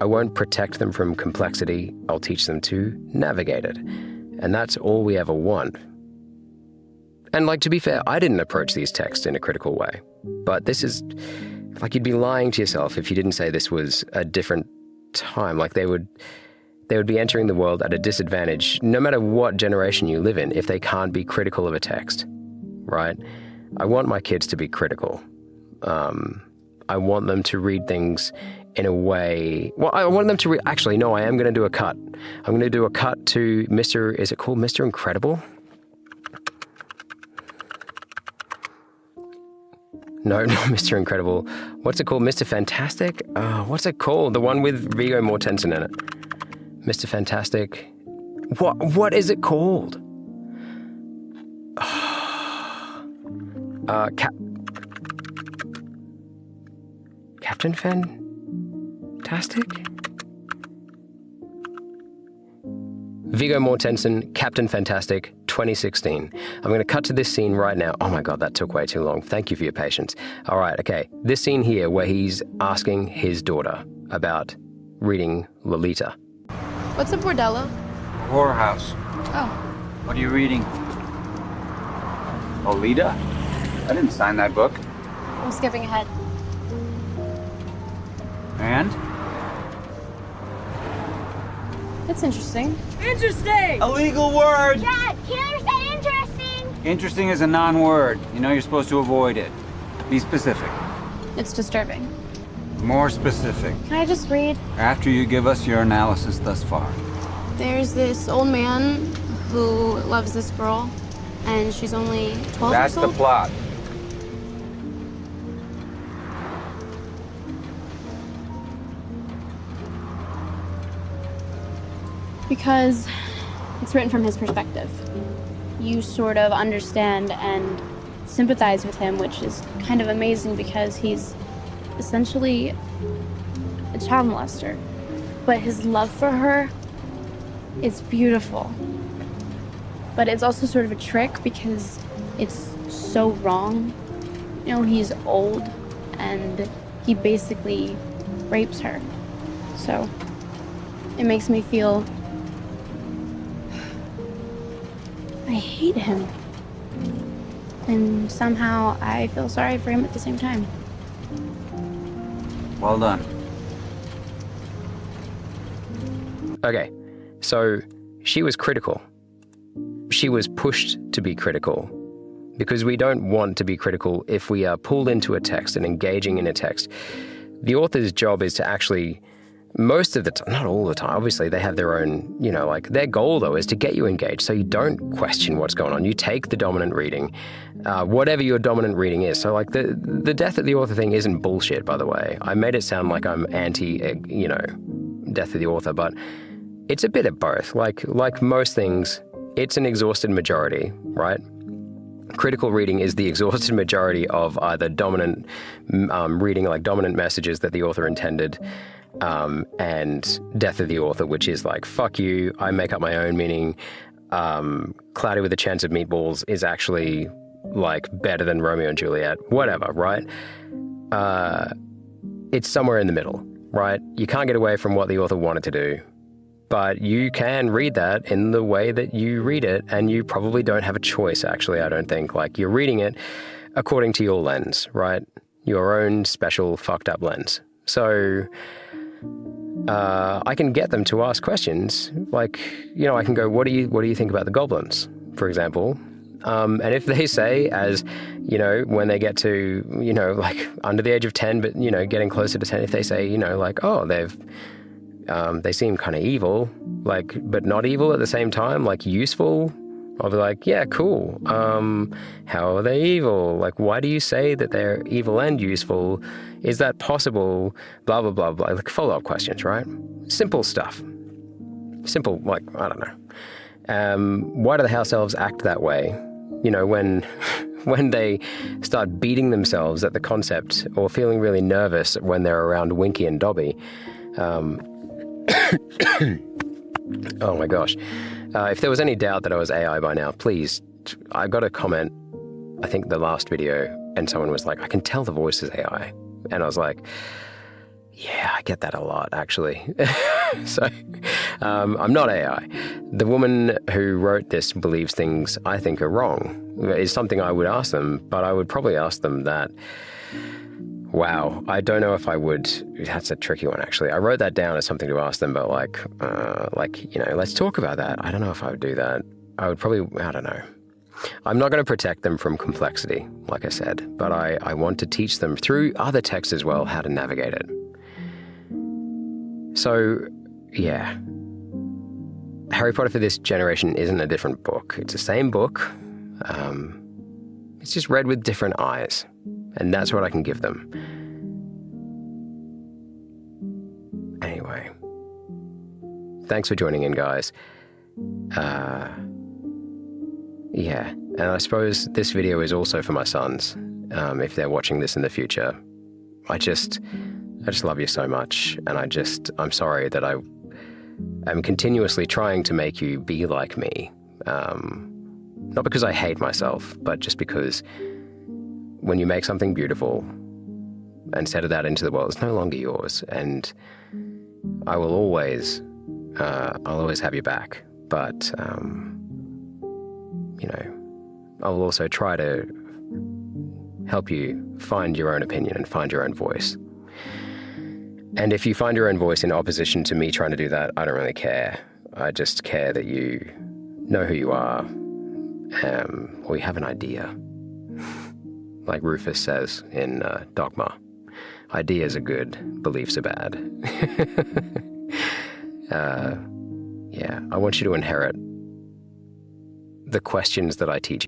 S1: won't protect them from complexity, I'll teach them to navigate it. And that's all we ever want. And to be fair, I didn't approach these texts in a critical way. But this is, you'd be lying to yourself if you didn't say this was a different time. They would be entering the world at a disadvantage, no matter what generation you live in, if they can't be critical of a text, right? I want my kids to be critical. I want them to read things in a way. Well, I want them to actually, no, I am going to do a cut. I'm going to do a cut to Mr. Is it called Mr. Incredible? No, not Mr. Incredible. What's it called? Mr. Fantastic? What's it called? The one with Viggo Mortensen in it. Mr. Fantastic. What is it called? Captain Fantastic? Viggo Mortensen, Captain Fantastic, 2016. I'm going to cut to this scene right now. Oh my God, that took way too long. Thank you for your patience. All right, okay. This scene here where he's asking his daughter about reading Lolita.
S2: What's a bordello?
S3: Whorehouse.
S2: Oh.
S3: What are you reading? Lolita? I didn't sign that book.
S2: I'm skipping ahead.
S3: And?
S2: It's interesting.
S4: Interesting!
S3: A legal word!
S4: Dad, can you understand interesting?
S3: Interesting is a non-word. You know you're supposed to avoid it. Be specific.
S2: It's disturbing.
S3: More specific.
S2: Can I just read?
S3: After you give us your analysis thus far.
S2: There's this old man who loves this girl, and she's only 12
S3: That's
S2: years
S3: the
S2: old.
S3: plot.
S2: Because it's written from his perspective. You sort of understand and sympathize with him, which is kind of amazing because he's essentially a child molester. But his love for her is beautiful. But it's also sort of a trick because it's so wrong. You know, he's old and he basically rapes her. So it makes me feel I hate him. And somehow I feel sorry for him at the same time.
S3: Well done.
S1: Okay, so she was critical. She was pushed to be critical because we don't want to be critical if we are pulled into a text and engaging in a text. The author's job is to actually, most of the time, not all the time, obviously they have their own, like their goal though is to get you engaged so you don't question what's going on. You take the dominant reading, whatever your dominant reading is. So like the death of the author thing isn't bullshit, by the way. I made it sound like I'm anti, death of the author, but it's a bit of both. Like most things, it's an exhausted majority, right? Critical reading is the exhausted majority of either dominant reading, like dominant messages that the author intended, and death of the author, which is like, fuck you, I make up my own meaning. Cloudy with a Chance of Meatballs is actually like better than Romeo and Juliet, whatever, right? It's somewhere in the middle, right? You can't get away from what the author wanted to do, but you can read that in the way that you read it, and you probably don't have a choice, actually, I don't think. Like, you're reading it according to your lens, right? Your own special fucked up lens. So I can get them to ask questions. Like, I can go, what do you think about the goblins, for example? And if they say, as, when they get to, like under the age of 10, but, getting closer to 10, if they say, like, oh, they seem kind of evil, like, but not evil at the same time, like useful, I'll be like, yeah, cool. How are they evil? Like, why do you say that they're evil and useful? Is that possible? Blah, blah, blah, blah. Like follow-up questions, right? Simple stuff. Simple, like, I don't know. Why do the house elves act that way? When they start beating themselves at the concept or feeling really nervous when they're around Winky and Dobby. Oh my gosh. If there was any doubt that I was AI by now, please, I got a comment, I think the last video, and someone was like, I can tell the voice is AI. And I was like, yeah, I get that a lot, actually. So, I'm not AI. The woman who wrote this believes things I think are wrong, is something I would ask them, but I would probably ask them that. Wow, I don't know if I would. That's a tricky one, actually. I wrote that down as something to ask them, but let's talk about that. I don't know if I would do that. I would probably, I don't know. I'm not going to protect them from complexity, like I said, but I want to teach them through other texts as well how to navigate it. So, yeah. Harry Potter for this generation isn't a different book. It's the same book. It's just read with different eyes. And that's what I can give them. Anyway. Thanks for joining in, guys. Yeah. And I suppose this video is also for my sons, if they're watching this in the future. I just love you so much. And I'm sorry that I am continuously trying to make you be like me. Not because I hate myself, but just because when you make something beautiful and set it out into the world, it's no longer yours. And I will always, I'll always have you back. But, I'll also try to help you find your own opinion and find your own voice. And if you find your own voice in opposition to me trying to do that, I don't really care. I just care that you know who you are, or you have an idea. Like Rufus says in Dogma, ideas are good, beliefs are bad. Yeah, I want you to inherit the questions that I teach.